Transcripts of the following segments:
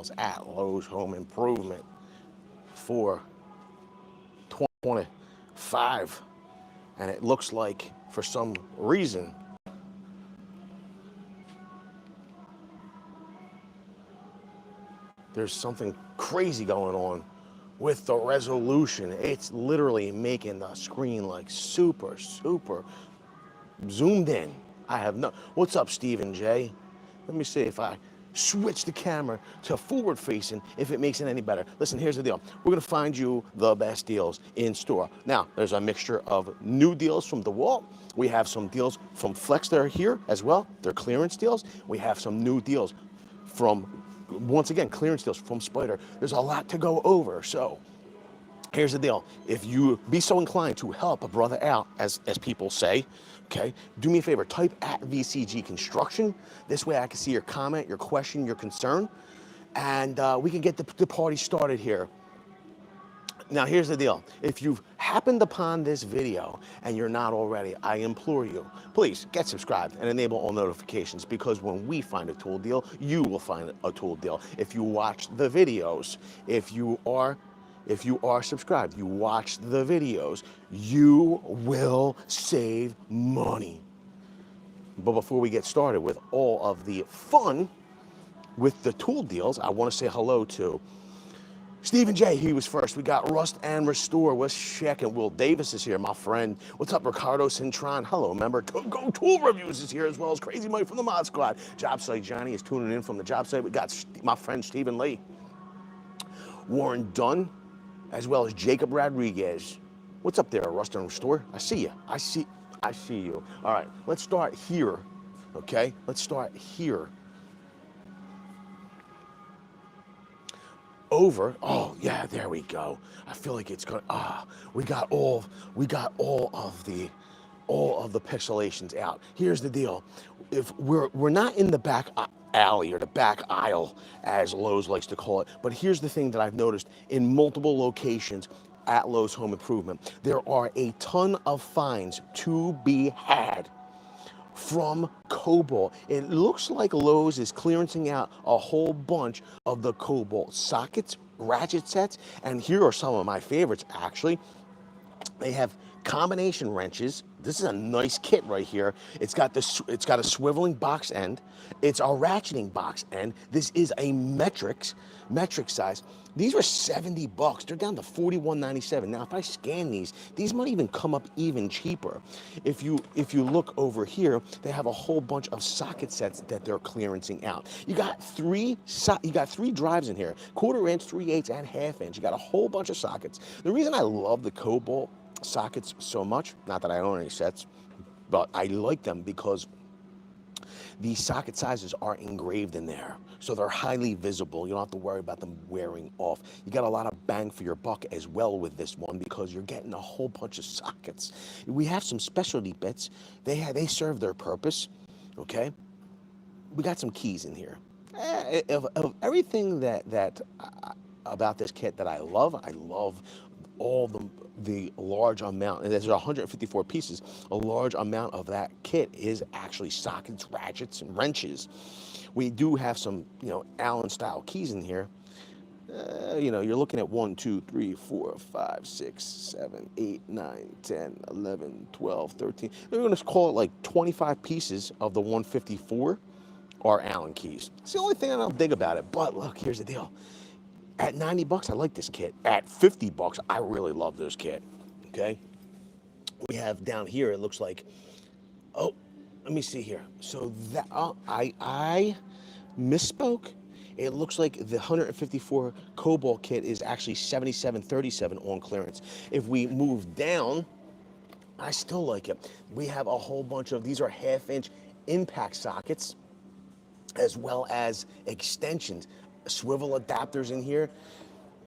deals at Lowe's Home Improvement for 2025. And it looks like, for some reason, there's something crazy going on with the resolution. It's literally making the screen like super zoomed in. I have no, what's up, Stephen J? Let me see if I switch the camera to forward facing, if it makes it any better. Listen, here's the deal. We're gonna find you the best deals in store. Now, there's a mixture of new deals from DeWalt. We have some deals from Flex that are here as well. They're clearance deals. We have some new deals from, once again, clearance deals from Spyder. There's a lot to go over. So here's the deal. If you be so inclined to help a brother out, as people say, okay, do me a favor, type at VCG Construction. This way I can see your comment, your question, your concern, and we can get the party started here. Now, here's the deal. If you've happened upon this video and you're not already, I implore you, please get subscribed and enable all notifications, because when we find a tool deal, you will find a tool deal. If you watch the videos, if you are subscribed, you watch the videos, you will save money. But before we get started with all of the fun with the tool deals, I want to say hello to Stephen J, he was first. We got Rust and Restore. What's checking? Will Davis is here, my friend. What's up, Ricardo Cintron? Hello, member. Go Tool Reviews is here, as well as Crazy Mike from the Mod Squad. Job Site Johnny is tuning in from the job site. We got my friend Stephen Lee. Warren Dunn, as well as Jacob Rodriguez. What's up there, Rust and Restore? I see you. I see you. All right, let's start here, okay? Let's start here. Over, oh yeah, there we go. I feel like it's gonna, we got all of the pixelations out. Here's the deal. If we're not in the back alley or the back aisle, as Lowe's likes to call it, but here's the thing that I've noticed in multiple locations at Lowe's Home Improvement. There are a ton of finds to be had from Kobalt. It looks like Lowe's is clearancing out a whole bunch of the Kobalt sockets, ratchet sets, and here are some of my favorites, actually. They have combination wrenches. This is a nice kit right here. It's got a swiveling box end. It's a ratcheting box end. This is a metric size. These were $70. They're down to $41.97. Now, if I scan these might even come up even cheaper. If you look over here, they have a whole bunch of socket sets that they're clearancing out. You got three drives in here: 1/4 inch, 3/8, and 1/2 inch. You got a whole bunch of sockets. The reason I love the Kobalt sockets so much, not that I own any sets, but I like them because the socket sizes are engraved in there, so they're highly visible. You don't have to worry about them wearing off. You got a lot of bang for your buck as well with this one, because you're getting a whole bunch of sockets. We have some specialty bits. They serve their purpose, okay? We got some keys in here. Of everything that about this kit that I love all the large amount, and there's 154 pieces. A large amount of that kit is actually sockets, ratchets, and wrenches. We do have some, Allen style keys in here. You're looking at 1, 2, 3, 4, 5, 6, 7, 8, 9, 10, 11, 12, 13. We're going to call it like 25 pieces of the 154 are Allen keys. It's the only thing I don't dig about it. But look, here's the deal. At $90, I like this kit. At $50, I really love this kit, okay? We have down here, it looks like, oh, let me see here. So that, I misspoke. It looks like the 154 Kobalt kit is actually $77.37 on clearance. If we move down, I still like it. We have a whole bunch of, these are 1/2 inch impact sockets, as well as extensions. Swivel adapters in here.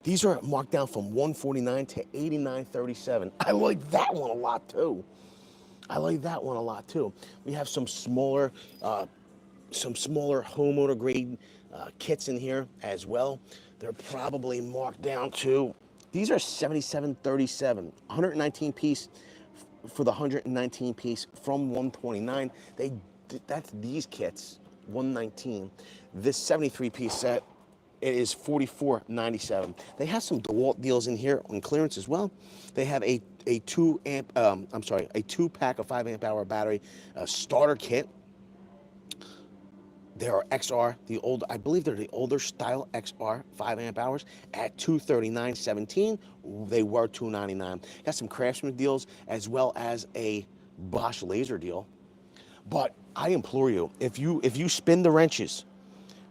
These are marked down from $149 to $89.37. I like that one a lot too. We have some smaller homeowner grade kits in here as well. They're probably marked down to, these are $77.37, 119 piece for the 119 piece from $129. That's these kits, $119. This 73 piece set, It is $44.97. They have some DeWalt deals in here on clearance as well. They have a 2-pack of 5 amp hour battery starter kit. There are XR, I believe they're the older style XR 5 amp hours at $239.17. They were $299. Got some Craftsman deals as well as a Bosch laser deal. But I implore you, if you spin the wrenches,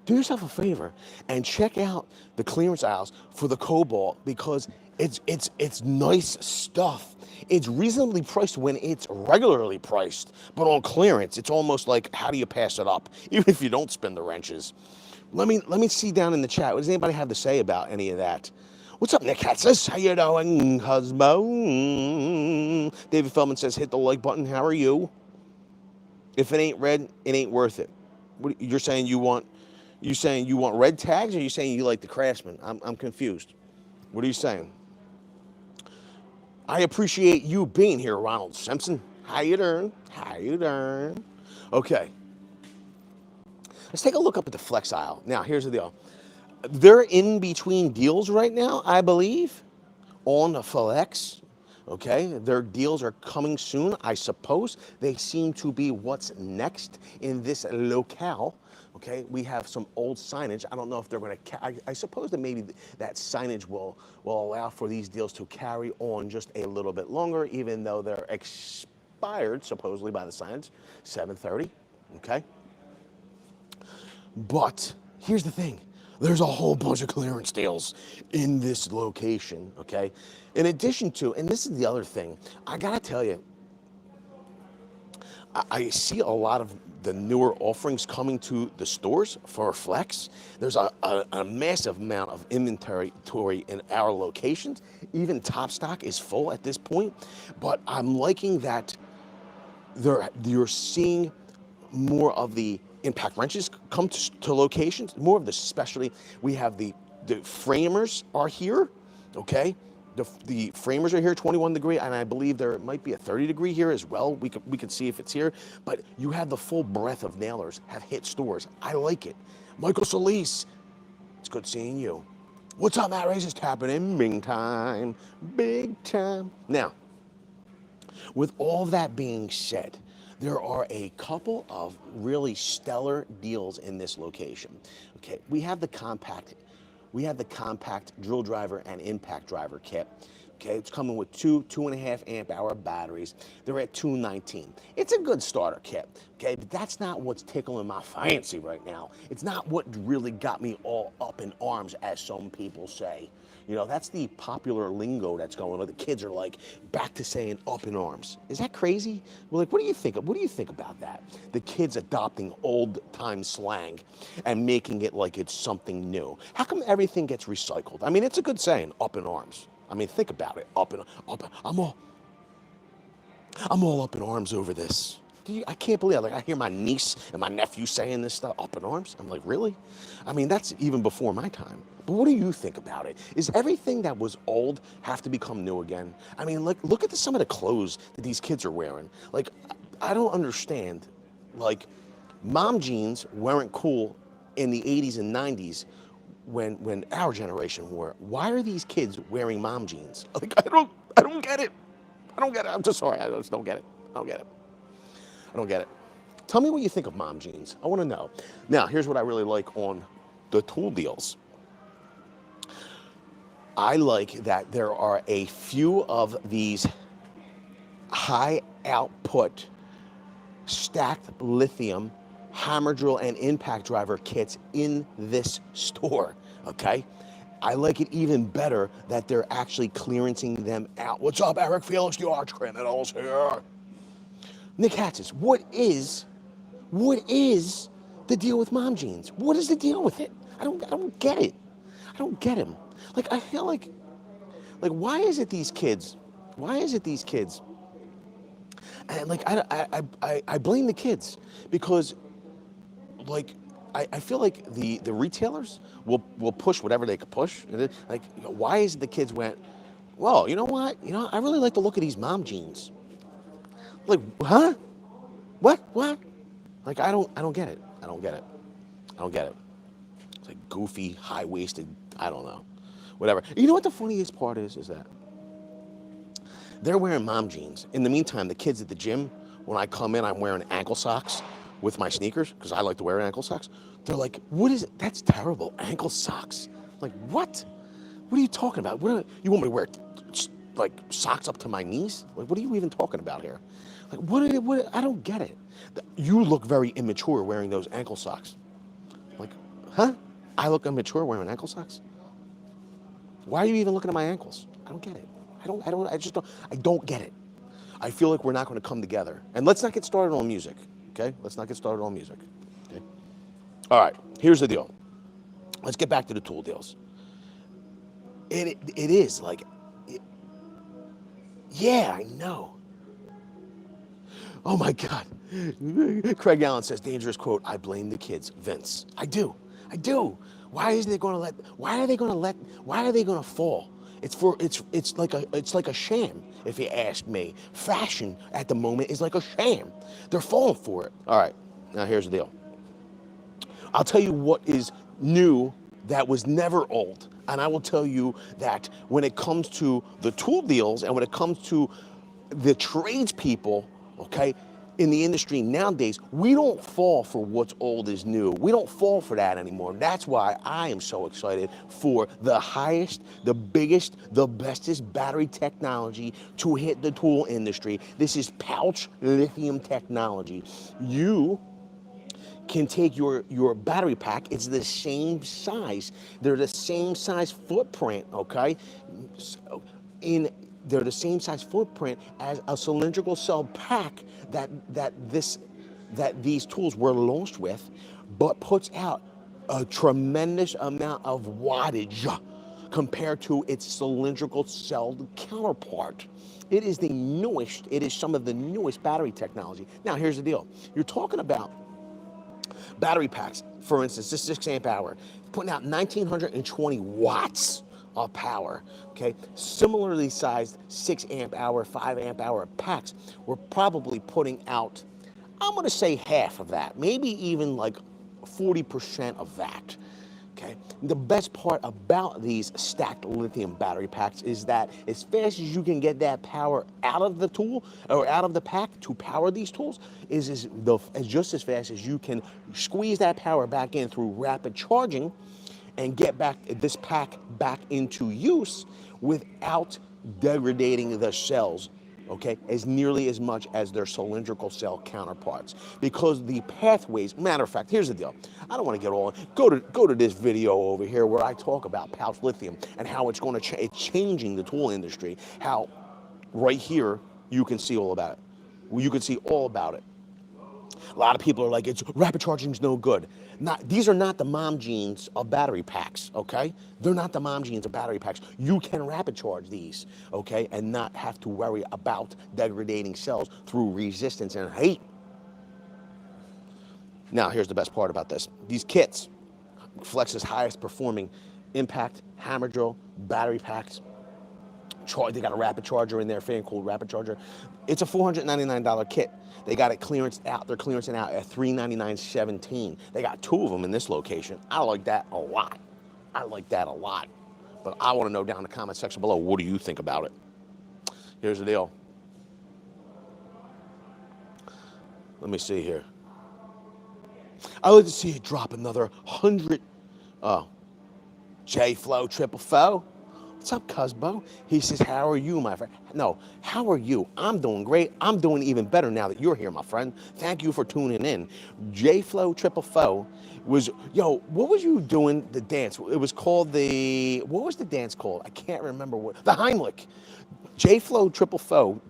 do yourself a favor and check out the clearance aisles for the Kobalt, because it's nice stuff. It's reasonably priced when it's regularly priced, but on clearance, it's almost like, how do you pass it up, even if you don't spin the wrenches? Let me see down in the chat. What does anybody have to say about any of that? What's up, Nick Katzis? How you doing, husband? David Feldman says, hit the like button. How are you? If it ain't red, it ain't worth it. You're saying you want red tags, or are you saying you like the Craftsman? I'm confused. What are you saying? I appreciate you being here, Ronald Simpson. How you doing? How you doing? Okay. Let's take a look up at the flex aisle. Now, here's the deal. They're in between deals right now, I believe, on the flex. Okay, their deals are coming soon, I suppose. They seem to be what's next in this locale. Okay, we have some old signage. I don't know if they're going to, I suppose that maybe that signage will allow for these deals to carry on just a little bit longer, even though they're expired, supposedly, by the signage, 7:30, okay? But here's the thing. There's a whole bunch of clearance deals in this location, okay? In addition to, and this is the other thing, I gotta tell you, I see a lot of the newer offerings coming to the stores for Flex. There's a massive amount of inventory in our locations. Even Top Stock is full at this point, but I'm liking that you're seeing more of the impact wrenches come to locations, more of the specialty. We have the framers are here, okay? The framers are here, 21 degree, and I believe there might be a 30 degree here as well. We could see if it's here, but you have the full breadth of nailers have hit stores. I like it. Michael Solis, it's good seeing you. What's up, Matt Ray's just tapping in, big time, big time. Now, with all that being said, there are a couple of really stellar deals in this location. Okay, we have the compact drill driver and impact driver kit. Okay, it's coming with 2.5 amp hour batteries. They're at $219. It's a good starter kit. Okay, but that's not what's tickling my fancy right now. It's not what really got me all up in arms, as some people say. You know, that's the popular lingo that's going on. The kids are like back to saying up in arms. Is that crazy? Well, like, what do you think? What do you think about that? The kids adopting old time slang and making it like it's something new. How come everything gets recycled? I mean, it's a good saying, up in arms. I mean, think about it. I'm all up in arms over this. I can't believe it. Like, I hear my niece and my nephew saying this stuff, up in arms. I'm like, really? I mean, that's even before my time. But what do you think about it? Is everything that was old have to become new again? I mean, like, look at some of the clothes that these kids are wearing. Like, I don't understand. Like, mom jeans weren't cool in the 80s and 90s when our generation wore it. Why are these kids wearing mom jeans? Like, I don't get it. I don't get it. I'm just sorry. I just don't get it. I don't get it. I don't get it. Tell me what you think of mom jeans. I want to know. Now, here's what I really like on the tool deals. I like that there are a few of these high output stacked lithium hammer drill and impact driver kits in this store, okay? I like it even better that they're actually clearancing them out. What's up, Eric Felix, the arch criminals here? Nick Hatches, what is the deal with mom jeans? What is the deal with it? I don't get it. I don't get him. Like, I feel like why is it these kids? And like, I blame the kids because, like, I feel like the retailers will push whatever they could push. Like, why is it the kids went, well, you know what? You know, I really like the look of these mom jeans. Like, huh? What? Like, I don't get it. I don't get it. It's like goofy, high-waisted, I don't know, whatever. You know what the funniest part is that they're wearing mom jeans. In the meantime, the kids at the gym, when I come in, I'm wearing ankle socks with my sneakers, because I like to wear ankle socks. They're like, what is it? That's terrible, ankle socks. I'm like, what? What are you talking about? You want me to wear like socks up to my knees? Like, what are you even talking about here? Like, what? I don't get it. You look very immature wearing those ankle socks. Like, huh? I look immature wearing ankle socks? Why are you even looking at my ankles? I don't get it. I don't get it. I feel like we're not going to come together. And let's not get started on music, okay? Let's not get started on music, okay? All right, here's the deal. Let's get back to the tool deals. It is like, yeah, I know. Oh my God. Craig Allen says, dangerous quote, I blame the kids. Vince, I do. Why are they going to fall? It's like a sham, if you ask me. Fashion at the moment is like a sham. They're falling for it. All right, now here's the deal. I'll tell you what is new that was never old. And I will tell you that when it comes to the tool deals and when it comes to the tradespeople, okay, in the industry nowadays, we don't fall for what's old is new. We don't fall for that anymore. That's why I am so excited for the highest, the biggest, the bestest battery technology to hit the tool industry. This is pouch lithium technology. You can take your battery pack. It's the same size. They're the same size footprint, okay? They're the same size footprint as a cylindrical cell pack that these tools were launched with, but puts out a tremendous amount of wattage compared to its cylindrical cell counterpart. It is the newest, it is some of the newest battery technology. Now here's the deal. You're talking about battery packs, for instance, this 6 amp hour, putting out 1920 watts of power, okay? Similarly sized 6 amp hour, 5 amp hour packs, we're probably putting out, I'm gonna say half of that, maybe even like 40% of that, okay? The best part about these stacked lithium battery packs is that as fast as you can get that power out of the tool or out of the pack to power these tools is just as fast as you can squeeze that power back in through rapid charging and get this pack back into use without degrading the cells, okay, as nearly as much as their cylindrical cell counterparts. Because the pathways, matter of fact, here's the deal. I don't want to get all, go to this video over here where I talk about pouch lithium and how it's going to it's changing the tool industry. How right here you can see all about it. You can see all about it. A lot of people are like, it's rapid charging's no good. These are not the mom jeans of battery packs, okay? They're not the mom jeans of battery packs. You can rapid charge these, okay, and not have to worry about degrading cells through resistance and heat. Now, here's the best part about this. These kits, Flex's highest performing impact, hammer drill, battery packs. They got a rapid charger in there, fan-cooled rapid charger. It's a $499 kit. They got it clearanced out. They're clearancing out at $399.17. They got 2 of them in this location. I like that a lot. But I want to know down in the comment section below, what do you think about it? Here's the deal. Let me see here. I'd like to see it drop another 100. J-Flow Triple Foe. What's up, Cusbo? He says, how are you, my friend? No, how are you? I'm doing great. I'm doing even better now that you're here, my friend. Thank you for tuning in. J-Flow Triple Foe was, yo, what was you doing, the dance? It was called what was the dance called? I can't remember what, the Heimlich. J-Flow Triple Foe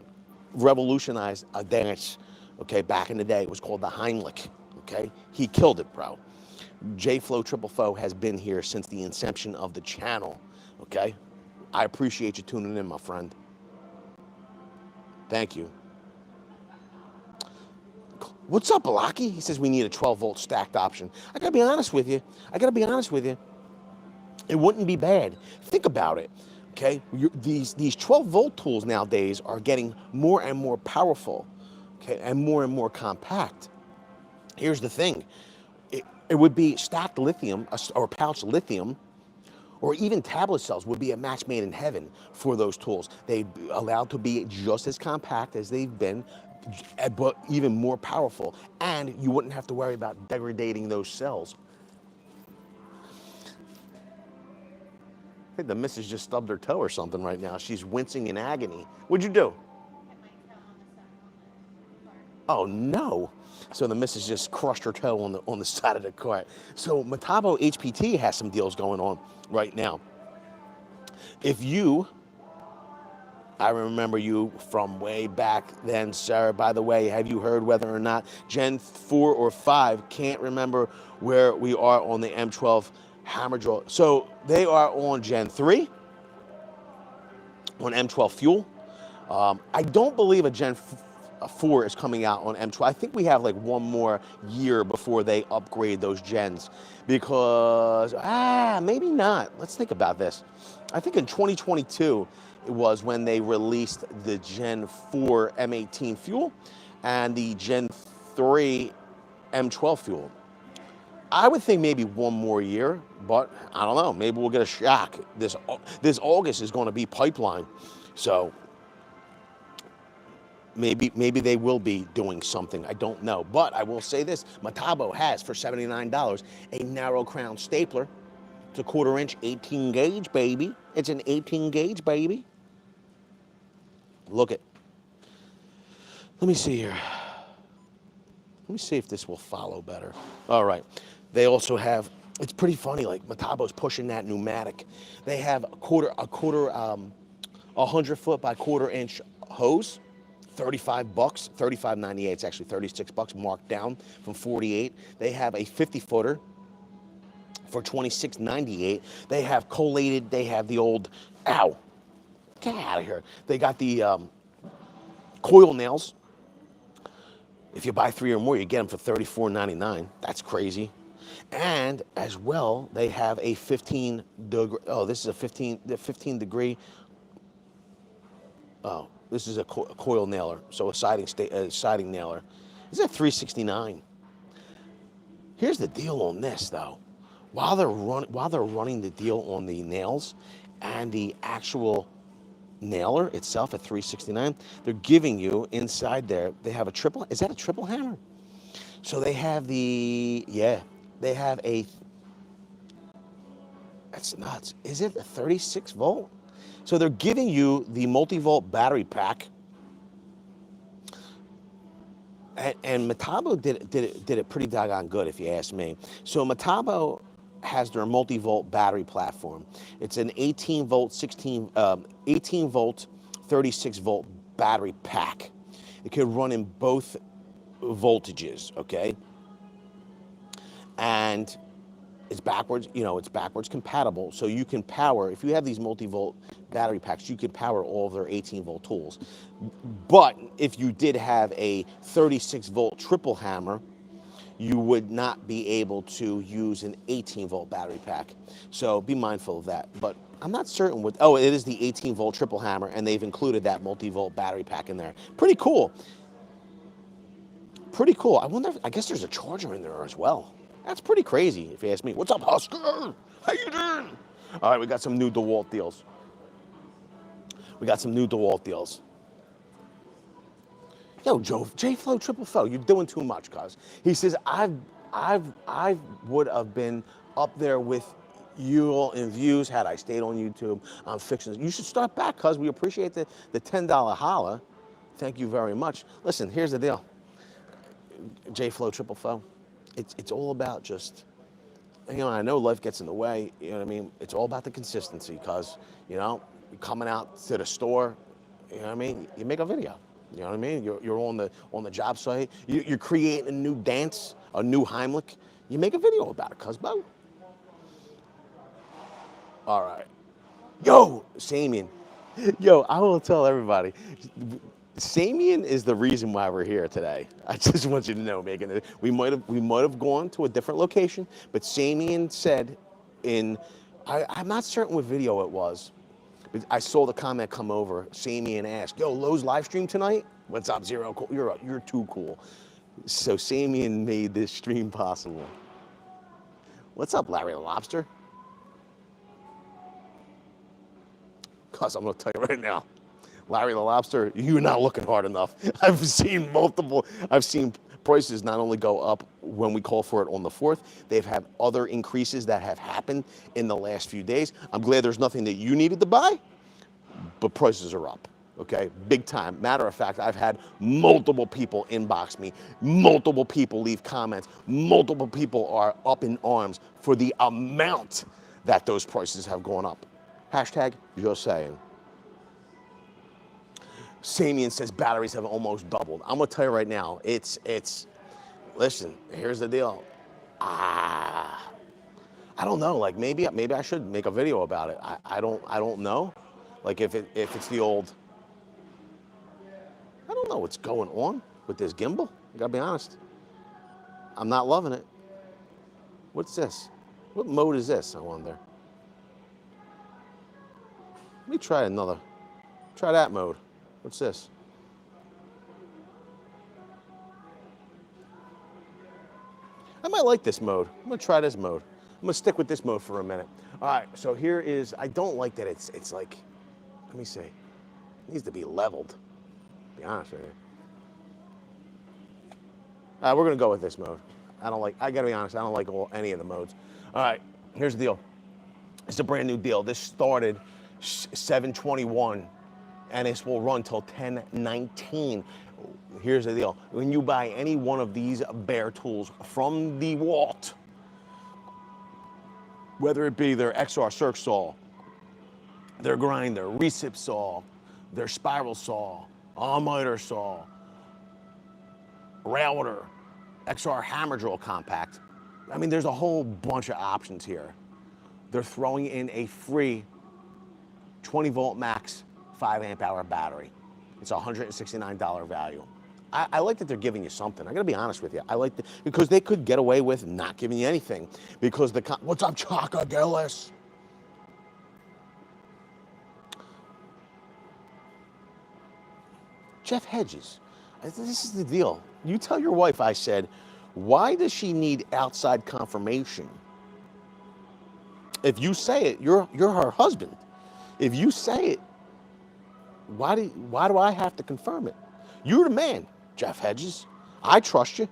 revolutionized a dance, okay, back in the day. It was called the Heimlich, okay? He killed it, bro. J-Flow Triple Foe has been here since the inception of the channel, okay? I appreciate you tuning in, my friend. Thank you. What's up, Balaki? He says we need a 12-volt stacked option. I gotta be honest with you. It wouldn't be bad. Think about it, okay? These 12-volt tools nowadays are getting more and more powerful, okay, and more compact. Here's the thing. It would be stacked lithium or pouch lithium, or even tablet cells would be a match made in heaven for those tools. They'd be allowed to be just as compact as they've been, but even more powerful. And you wouldn't have to worry about degrading those cells. I think the missus just stubbed her toe or something right now. She's wincing in agony. What'd you do? Oh no. So the missus just crushed her toe on the side of the cart. So Metabo HPT has some deals going on right now. If you, I remember you from way back then, sir. By the way, have you heard whether or not Gen 4 or 5? Can't remember where we are on the M12 hammer drill. So they are on Gen 3, on M12 fuel. I don't believe a Gen 4 is coming out on M12. I think we have like one more year before they upgrade those gens because, maybe not. Let's think about this. I think in 2022, it was when they released the Gen 4 M18 fuel and the Gen 3 M12 fuel. I would think maybe one more year, but I don't know. Maybe we'll get a shock. This August is going to be pipeline. So maybe they will be doing something. I don't know. But I will say this. Metabo has, for $79, a narrow crown stapler. It's a 1/4 inch, 18 gauge, baby. It's an 18 gauge, baby. Look it. Let me see here. Let me see if this will follow better. All right. They also have, it's pretty funny, like Metabo's pushing that pneumatic. They have a 100 foot by 1/4 inch hose, $35, $35.98. It's actually $36 marked down from $48. They have a 50 footer for $26.98. They have collated, they have the old, ow, get out of here. They got the coil nails. If you buy 3 or more, you get them for $34.99. That's crazy. And as well, they have a 15 degree, this is a 15 degree, this is a coil nailer, so a siding nailer. This is at $369. Here's the deal on this though. While they're running the deal on the nails and the actual nailer itself at $369, they're giving you inside there, they have a triple, is that a triple hammer? So they have they have a, that's nuts. Is it a 36 volt? So they're giving you the multi-volt battery pack. And Metabo did it pretty doggone good, if you ask me. So Metabo has their multi-volt battery platform. It's an 18 volt, 36 volt battery pack. It can run in both voltages, okay? And it's backwards, it's backwards compatible. So you can power, if you have these multi-volt battery packs, you can power all of their 18 volt tools. But if you did have a 36 volt triple hammer, you would not be able to use an 18 volt battery pack. So be mindful of that. But I'm not certain it is the 18 volt triple hammer, and they've included that multi-volt battery pack in there. Pretty cool. Pretty cool. I guess there's a charger in there as well. That's pretty crazy, if you ask me. What's up, Husker? How you doing? All right, we got some new DeWalt deals. Yo, J-Flow Triple Flow, you're doing too much, cuz. He says, I would have been up there with you all in views had I stayed on YouTube. I'm fixing it. You should start back, cuz. We appreciate the $10 holla. Thank you very much. Listen, here's the deal. J-Flow Triple Flow. It's all about just, I know life gets in the way, you know what I mean? It's all about the consistency, cuz, you're coming out to the store, you know what I mean? You make a video, you know what I mean? You're on the job site, you're creating a new dance, a new Heimlich, you make a video about it, cuz, bro. All right. Yo, Samian. Yo, I will tell everybody, Samian is the reason why we're here today. I just want you to know, Megan. We might have gone to a different location, but Samian said I'm not certain what video it was, but I saw the comment come over. Samian asked, "Yo, Lowe's live stream tonight? What's up, Zero? You're too cool." So Samian made this stream possible. What's up, Larry the Lobster? Cuz I'm gonna tell you right now, Larry the Lobster, you're not looking hard enough. I've seen prices not only go up when we call for it on the 4th, they've had other increases that have happened in the last few days. I'm glad there's nothing that you needed to buy, but prices are up, okay? Big time. Matter of fact, I've had multiple people inbox me, multiple people leave comments, multiple people are up in arms for the amount that those prices have gone up. Hashtag just saying. Samian says batteries have almost doubled. I'm gonna tell you right now, listen, here's the deal. I don't know, like maybe I should make a video about it. I don't know. Like if it's the old, I don't know what's going on with this gimbal. I gotta be honest. I'm not loving it. What's this? What mode is this, I wonder? Let me try that mode. What's this? I might like this mode. I'm gonna try this mode. I'm gonna stick with this mode for a minute. All right, so here is, I don't like that it's like, let me see. It needs to be leveled, to be honest with you. We're gonna go with this mode. I gotta be honest, I don't like any of the modes. All right, here's the deal. It's a brand new deal. This started 7/21, and this will run till 10/19. Here's the deal. When you buy any one of these bare tools from DeWalt, whether it be their XR circ saw, their grinder, recip saw, their spiral saw, all-miter saw, router, XR hammer drill compact, I mean, there's a whole bunch of options here. They're throwing in a free 20 volt max 5 amp hour battery. It's a $169 value. I like that they're giving you something. I gotta be honest with you. I like because they could get away with not giving you anything because what's up, Chaka Gillis? Jeff Hedges, this is the deal. You tell your wife, I said, why does she need outside confirmation? If you say it, you're her husband. If you say it, why do I have to confirm it? You're the man, Jeff Hedges. I trust you.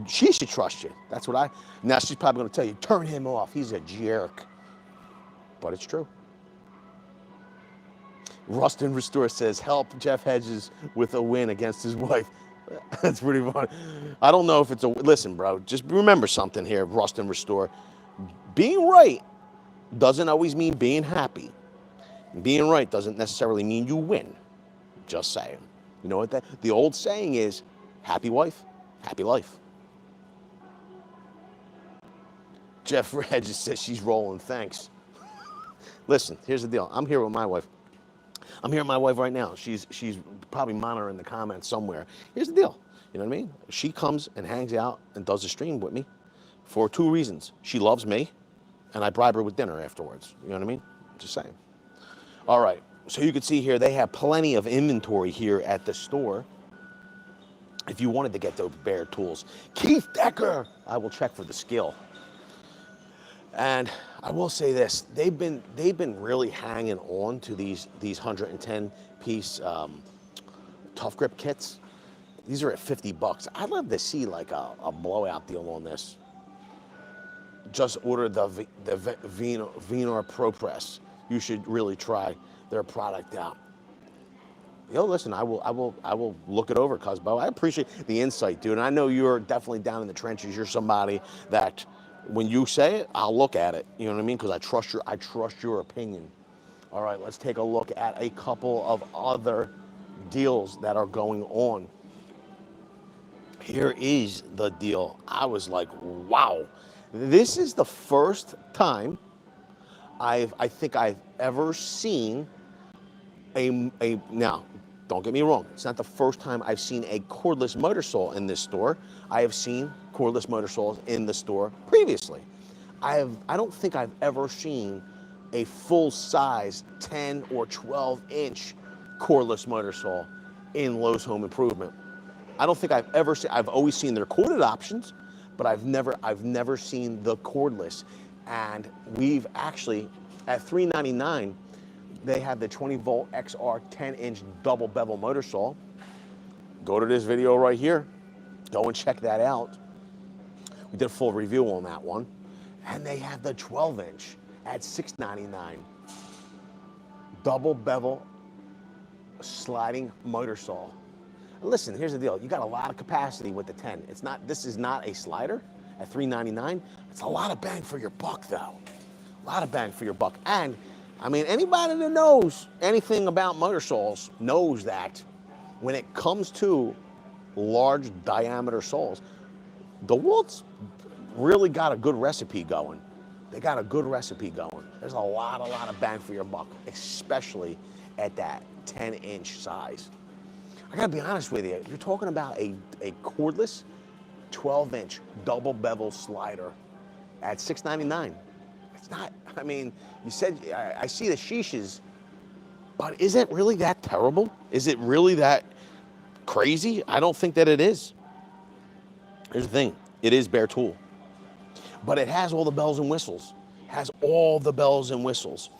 She should trust you. That's what now she's probably gonna tell you, turn him off, he's a jerk. But it's true. Rustin Restore says, help Jeff Hedges with a win against his wife. That's pretty funny. I don't know if it's listen, bro, just remember something here, Rustin Restore. Being right doesn't always mean being happy. Being right doesn't necessarily mean you win. Just saying. You know what the old saying is, happy wife, happy life. Jeff Hedges says she's rolling, thanks. Listen, here's the deal. I'm here with my wife. I'm here with my wife right now. She's probably monitoring the comments somewhere. Here's the deal. You know what I mean? She comes and hangs out and does a stream with me for 2 reasons. She loves me, and I bribe her with dinner afterwards. You know what I mean? Just saying. All right, so you can see here, they have plenty of inventory here at the store. If you wanted to get those bare tools. Keith Decker, I will check for the Skil. And I will say this, they've been really hanging on to these 110 piece tough grip kits. These are at $50. I'd love to see like a blowout deal on this. Just order the Venor Pro Press. You should really try their product out. Yo, listen, I will look it over, Cusbo. I appreciate the insight, dude. And I know you're definitely down in the trenches. You're somebody that when you say it, I'll look at it. You know what I mean? Because I trust your opinion. All right, let's take a look at a couple of other deals that are going on. Here is the deal. I was like, wow. This is the first time I think I've ever seen now, don't get me wrong, it's not the first time I've seen a cordless motor saw in this store. I have seen cordless motor saws in the store previously. I don't think I've ever seen a full-size 10 or 12-inch cordless motor saw in Lowe's Home Improvement. I don't think I've ever seen, I've always seen their corded options, but I've never seen the cordless. And we've actually, at $399, they have the 20-volt XR 10-inch double bevel motor saw. Go to this video right here. Go and check that out. We did a full review on that one. And they have the 12-inch at $699. Double bevel sliding motor saw. Listen, here's the deal. You got a lot of capacity with the 10. This is not a slider at $399. It's a lot of bang for your buck, though. A lot of bang for your buck. And I mean, anybody that knows anything about motor saws knows that when it comes to large diameter saws, DeWalt's really got a good recipe going. They got a good recipe going. There's a lot of bang for your buck, especially at that 10-inch size. I gotta be honest with you, you're talking about a cordless 12-inch double bevel slider at $699. It's not, I mean, you said, I see the sheeshes, but is it really that terrible? Is it really that crazy? I don't think that it is. Here's the thing, it is bare tool, but it has all the bells and whistles. It has all the bells and whistles.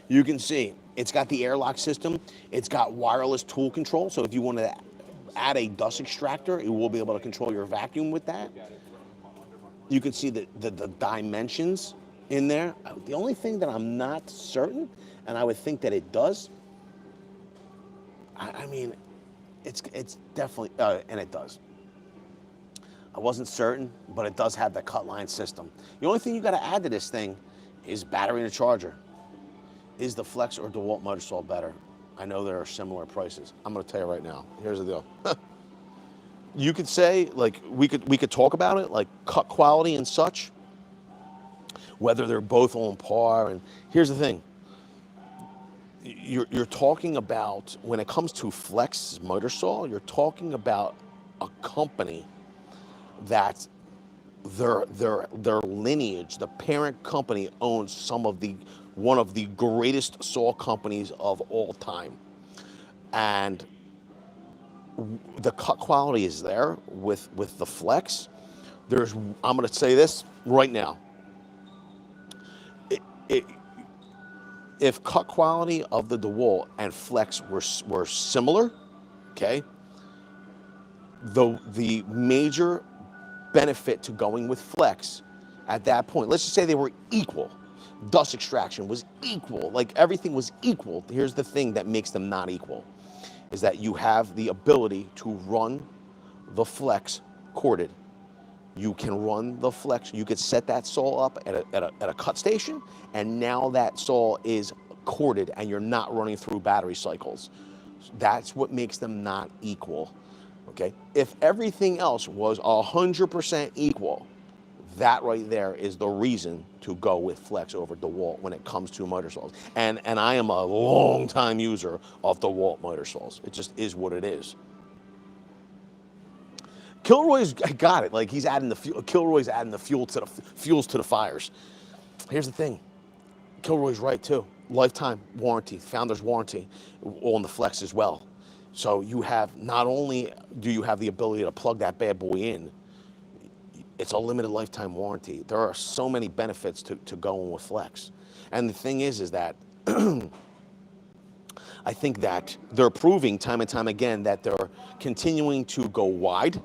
You can see, it's got the airlock system. It's got wireless tool control. So if you want to add a dust extractor, it will be able to control your vacuum with that. You can see the dimensions in there. The only thing that I'm not certain, and I would think that it does, I mean, it's definitely, and it does. I wasn't certain, but it does have the cut line system. The only thing you got to add to this thing is battery and a charger. Is the Flex or DeWalt motor saw better? I know there are similar prices. I'm going to tell you right now. Here's the deal. You could say, like, we could talk about it, like cut quality and such, whether they're both on par. And here's the thing. You're talking about, when it comes to Flex motor saw, you're talking about a company that their lineage, the parent company, owns one of the greatest saw companies of all time. And the cut quality is there with the Flex. I'm gonna say this right now. If cut quality of the DeWalt and Flex were similar, okay, the major benefit to going with Flex at that point, let's just say they were equal. Dust extraction was equal, like everything was equal. Here's the thing that makes them not equal, is that you have the ability to run the Flex corded. You can run the Flex, you could set that saw up at a cut station, and now that saw is corded and you're not running through battery cycles. That's what makes them not equal, okay? If everything else was 100% equal, that right there is the reason to go with Flex over DeWalt when it comes to motor saws. And I am a long time user of DeWalt motor saws. It just is what it is. Kilroy's got it. Like, he's adding the fuel. Kilroy's adding the fuels to the fires. Here's the thing. Kilroy's right too. Lifetime warranty, founder's warranty on the Flex as well. So you have, not only do you have the ability to plug that bad boy in, it's a limited lifetime warranty. There are so many benefits to going with Flex. And the thing is that I think that they're proving time and time again that they're continuing to go wide,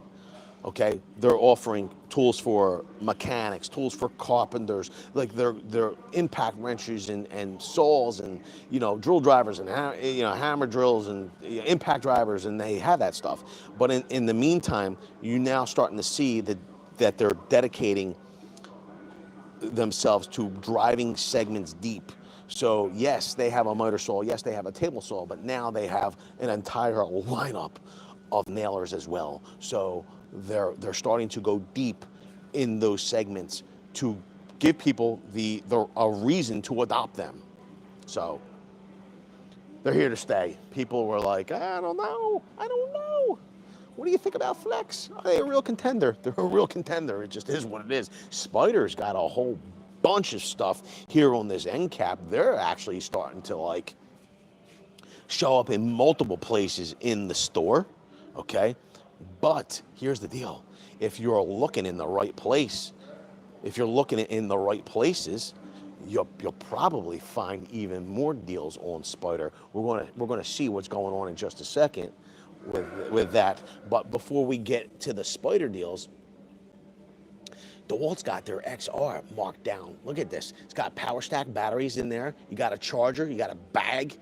okay? They're offering tools for mechanics, tools for carpenters, like they're impact wrenches and saws and, drill drivers and, hammer drills and impact drivers, and they have that stuff. But in the meantime, you're now starting to see that they're dedicating themselves to driving segments deep. So yes, they have a motor saw, yes, they have a table saw, but now they have an entire lineup of nailers as well. So they're starting to go deep in those segments to give people a reason to adopt them. So they're here to stay. People were like, I don't know. What do you think about Flex? Are they a real contender? They're a real contender. It just is what it is. Spyder's got a whole bunch of stuff here on this end cap. They're actually starting to show up in multiple places in the store, okay? But here's the deal. if you're looking in the right place, if you're looking in the right places, you'll probably find even more deals on Spyder. We're gonna see what's going on in just a second with that. But before we get to the Spyder deals, DeWalt's got their XR marked down. Look at this. It's got power stack batteries in there. You got a charger. You got a bag.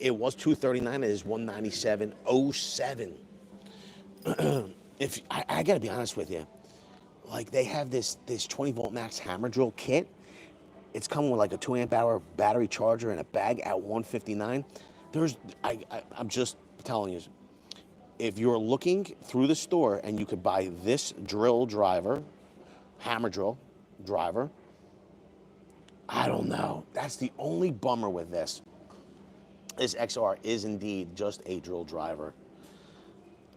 It was $239. It is $197.07. If I gotta be honest with you, like they have this 20 volt max hammer drill kit. It's coming with like a 2 amp hour battery charger and a bag at $159. I'm just telling you, if you're looking through the store and you could buy this drill driver, hammer drill driver, I don't know. That's the only bummer with this. This XR is indeed just a drill driver.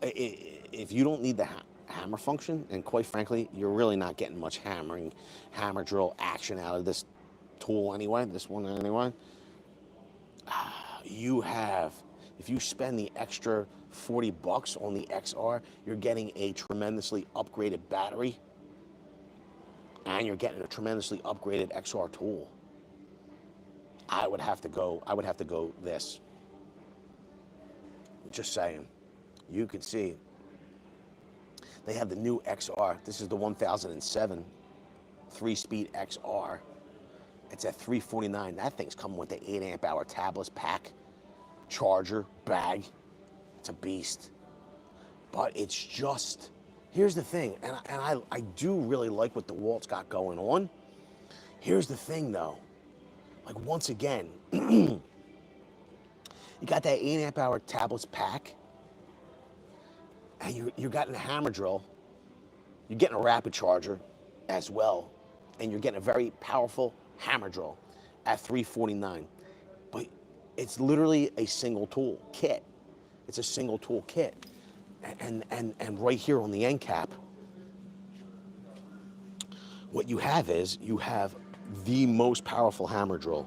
If you don't need the hammer function, and quite frankly, you're really not getting much hammer drill action out of this tool anyway, this one anyway, if you spend the extra 40 bucks on the XR, you're getting a tremendously upgraded battery, and you're getting a tremendously upgraded XR tool. I would have to go this. Just saying. You can see they have the new XR. This is the 1007 3-speed XR. It's at $349. That thing's coming with the 8 amp hour tablets pack, charger, bag. It's a beast. But it's just, here's the thing, and I do really like what DeWalt's got going on. Here's the thing though, like once again, you got that 8 amp hour tablets pack, and you're getting a hammer drill, you're getting a rapid charger as well, and you're getting a very powerful hammer drill at $349. But it's literally a single tool kit. It's a single tool kit. And right here on the end cap, what you have is the most powerful hammer drill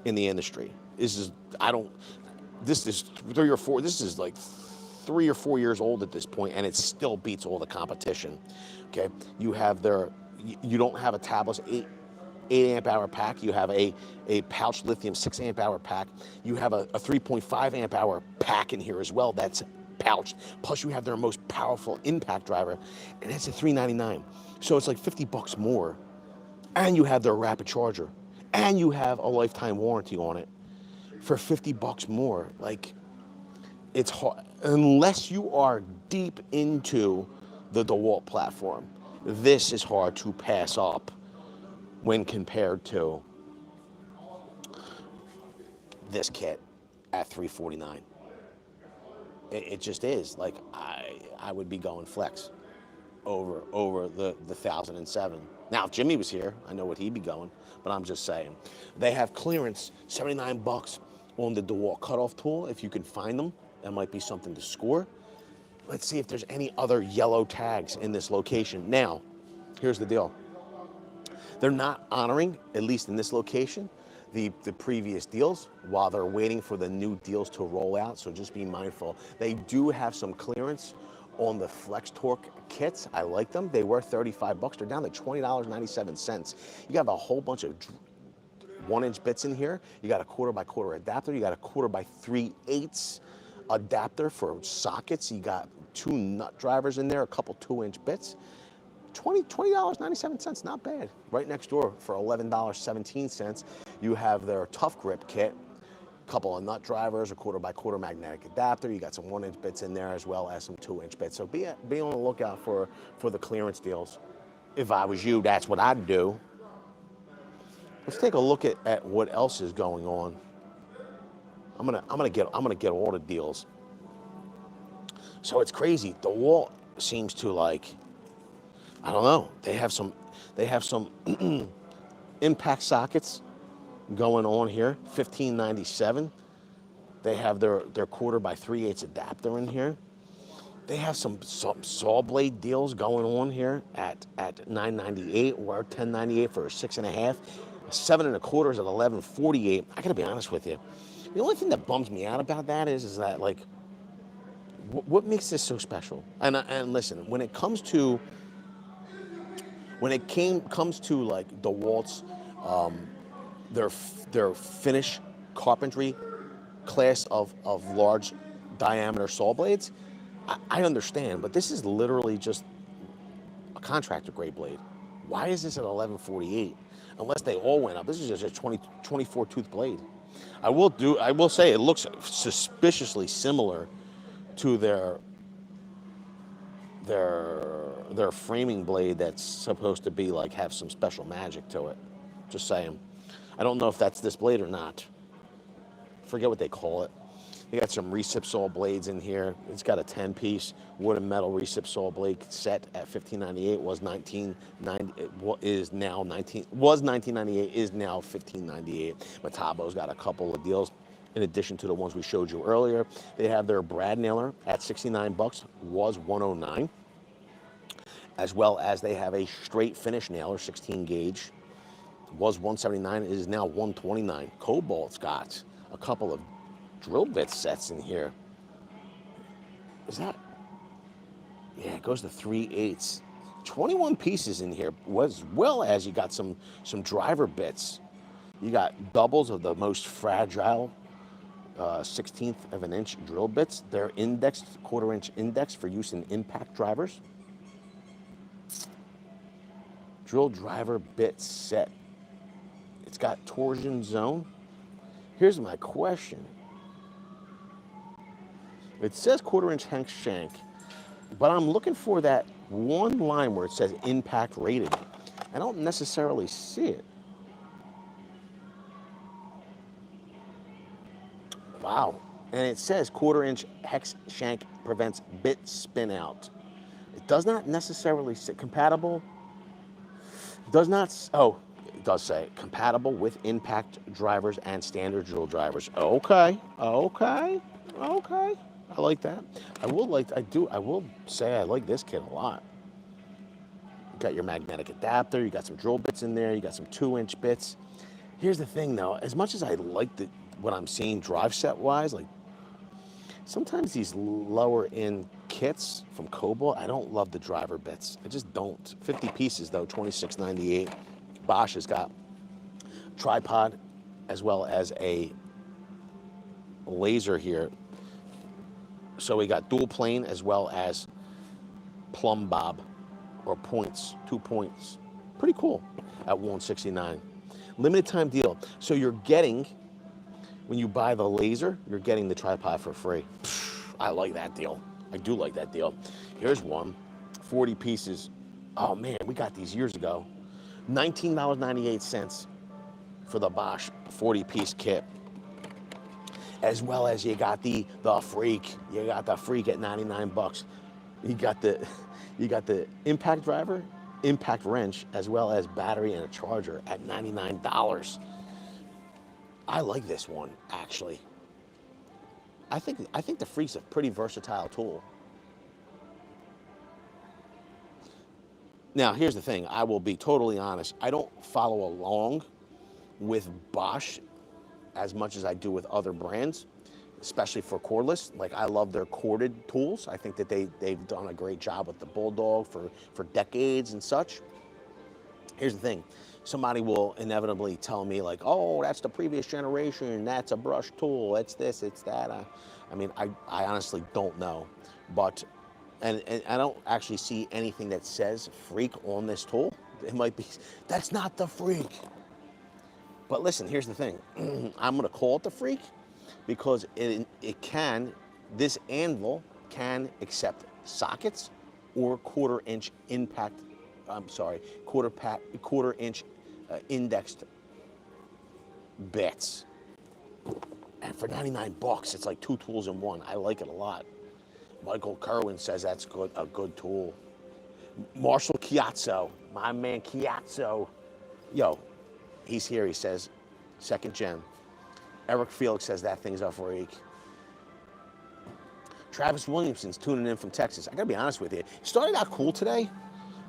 in the industry. This is like 3 or 4 years old at this point, and it still beats all the competition. Okay, you don't have a tabless 8 amp hour pack. You have a pouch lithium 6 amp hour pack. You have a 3.5 amp hour pack in here as well that's pouched. Plus you have their most powerful impact driver, and that's at $399. So it's like 50 bucks more, and you have their rapid charger, and you have a lifetime warranty on it for 50 bucks more. Like, it's hard, unless you are deep into the DeWalt platform, this is hard to pass up when compared to this kit at $349. It just is. Like, I would be going flex over the 1007. Now, if Jimmy was here, I know what he'd be going, but I'm just saying. They have clearance, 79 bucks on the DeWalt cutoff tool. If you can find them, that might be something to score. Let's see if there's any other yellow tags in this location. Now, here's the deal. They're not honoring, at least in this location, the previous deals while they're waiting for the new deals to roll out, so just be mindful. They do have some clearance on the Flex Torque kits. I like them. They were 35 bucks. They're down to $20.97. You got a whole bunch of 1-inch bits in here. You got a 1/4x1/4 adapter. You got a 1/4x3/8 adapter for sockets. You got 2 nut drivers in there, a couple 2-inch bits. $20.97, not bad. Right next door for $11.17, you have their Tough Grip kit, a couple of nut drivers, a 1/4x1/4 magnetic adapter. You got some 1-inch bits in there as well as some 2-inch bits. So be on the lookout for the clearance deals. If I was you, that's what I'd do. Let's take a look at what else is going on. I'm gonna get all the deals. So it's crazy. DeWalt seems to, like, I don't know. They have some impact sockets going on here, $15.97. They have their 1/4x3/8 adapter in here. They have some saw blade deals going on here at $9.98 or $10.98 for a 6.5. 7 1/4 is at $11.48. I gotta be honest with you. The only thing that bums me out about that is that, like, what makes this so special? And listen, when it comes to When it comes to like DeWalt's, their finish carpentry class of large diameter saw blades, I understand, but this is literally just a contractor grade blade. Why is this at 1148? Unless they all went up. This is just a 24 tooth blade. I will say it looks suspiciously similar to their framing blade that's supposed to be like have some special magic to it. Just saying. I don't know if that's this blade or not. Forget what they call it. You got some recip saw blades in here. It's got a 10-piece wood and metal recip saw blade set at $15.98. Was $19.98. Is now $15.98. Metabo's got a couple of deals in addition to the ones we showed you earlier. They have their brad nailer at $69. Was $109. As well as they have a straight finish nailer, 16 gauge. Was $179. It is now $129. Kobalt's got a couple of drill bit sets in here. Is that? Yeah, it goes to 3/8. 21 pieces in here, as well as you got some driver bits. You got doubles of the most fragile 1/16 of an inch drill bits. They're indexed, 1/4 inch index for use in impact drivers. Drill driver bit set. It's got torsion zone. Here's my question. It says 1/4 inch Hank shank, but I'm looking for that one line where it says impact rated. I don't necessarily see it. Wow. And it says 1/4 inch hex shank prevents bit spin out. It does not necessarily say compatible. Does not, oh, it does say compatible with impact drivers and standard drill drivers. Okay, okay, okay. I like that. I will say I like this kit a lot. You got your magnetic adapter, you got some drill bits in there, you got some 2-inch bits. Here's the thing though, as much as I like what I'm seeing drive set wise, like sometimes these lower end kits from Kobalt, I don't love the driver bits. I just don't. 50 pieces though, $26.98. Bosch has got tripod as well as a laser here. So we got dual plane as well as plumb bob or points, 2 points. Pretty cool at $169. Limited time deal. So you're getting, when you buy the laser, you're getting the tripod for free. I like that deal. I do like that deal. Here's one, 40 pieces. Oh man, we got these years ago. $19.98 for the Bosch 40-piece kit. As well as you got the Freak. You got the Freak at $99. You got the impact driver, impact wrench, as well as battery and a charger at $99. I like this one, actually. I think the Freak's a pretty versatile tool. Now, here's the thing. I will be totally honest. I don't follow along with Bosch as much as I do with other brands, especially for cordless. Like, I love their corded tools. I think that they've done a great job with the Bulldog for decades and such. Here's the thing. Somebody will inevitably tell me like, oh, that's the previous generation, that's a brush tool, it's this, it's that. I mean, I honestly don't know. But, and I don't actually see anything that says Freak on this tool. It might be, that's not the Freak. But listen, here's the thing. I'm gonna call it the Freak because this anvil can accept sockets or 1/4 inch impact, quarter inch indexed bits. And for $99, it's like 2 tools in one. I like it a lot. Michael Kerwin says that's a good tool. Marshall Chiazzo, my man Chiazzo. Yo, he's here, he says, 2nd gen. Eric Felix says that thing's a freak. Travis Williamson's tuning in from Texas. I gotta be honest with you, it started out cool today,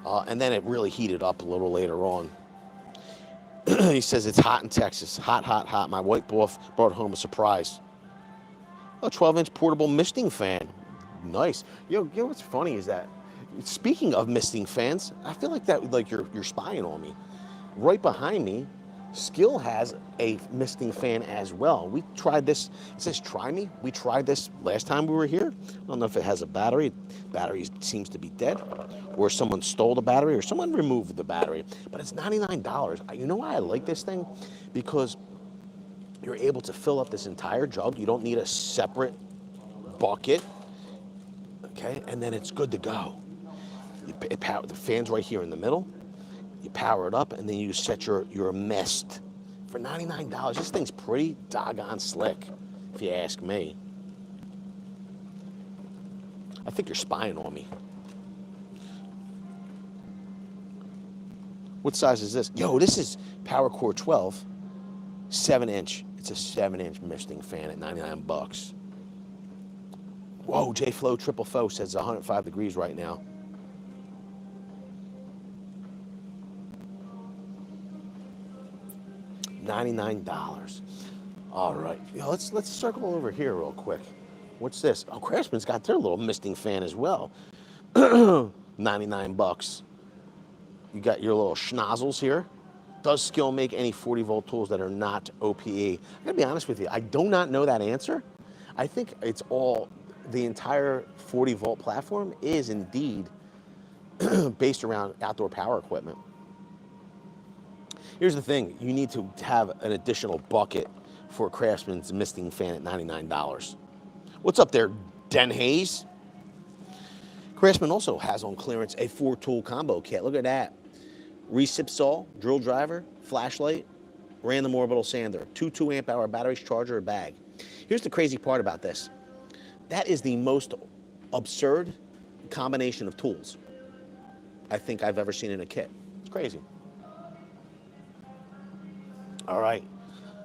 and then it really heated up a little later on. He says it's hot in Texas. Hot, hot, hot. My white boss brought home a surprise. A 12-inch portable misting fan. Nice. Yo, what's funny is that Speaking of misting fans, I feel like that like you're spying on me. Right behind me, Skil has a misting fan as well. We tried this. It says try me. We tried this last time we were here. I don't know if it has a battery. Battery seems to be dead, or someone stole the battery, or someone removed the battery. But it's $99. You know why I like this thing? Because you're able to fill up this entire jug. You don't need a separate bucket. Okay, and then it's good to go. The fan's right here in the middle. You power it up, and then you set your mist for $99. This thing's pretty doggone slick, if you ask me. I think you're spying on me. What size is this? Yo, this is Power Core 12, 7-inch. It's a 7-inch misting fan at 99 bucks. Whoa, J-Flow Triple Faux says 105 degrees right now. $99. All right, let's circle over here real quick. What's this? Oh, Craftsman's got their little misting fan as well. 99 bucks. You got your little schnozzles here. Does Skil make any 40-volt tools that are not OPE? I gotta be honest with you, I do not know that answer. I think it's all, the entire 40-volt platform is indeed based around outdoor power equipment. Here's the thing, you need to have an additional bucket for Craftsman's misting fan at $99. What's up there, Den Hayes? Craftsman also has on clearance a 4-tool combo kit. Look at that. Recip saw, drill driver, flashlight, random orbital sander, 2 2-amp-hour batteries, charger, a bag. Here's the crazy part about this. That is the most absurd combination of tools I think I've ever seen in a kit. It's crazy. All right,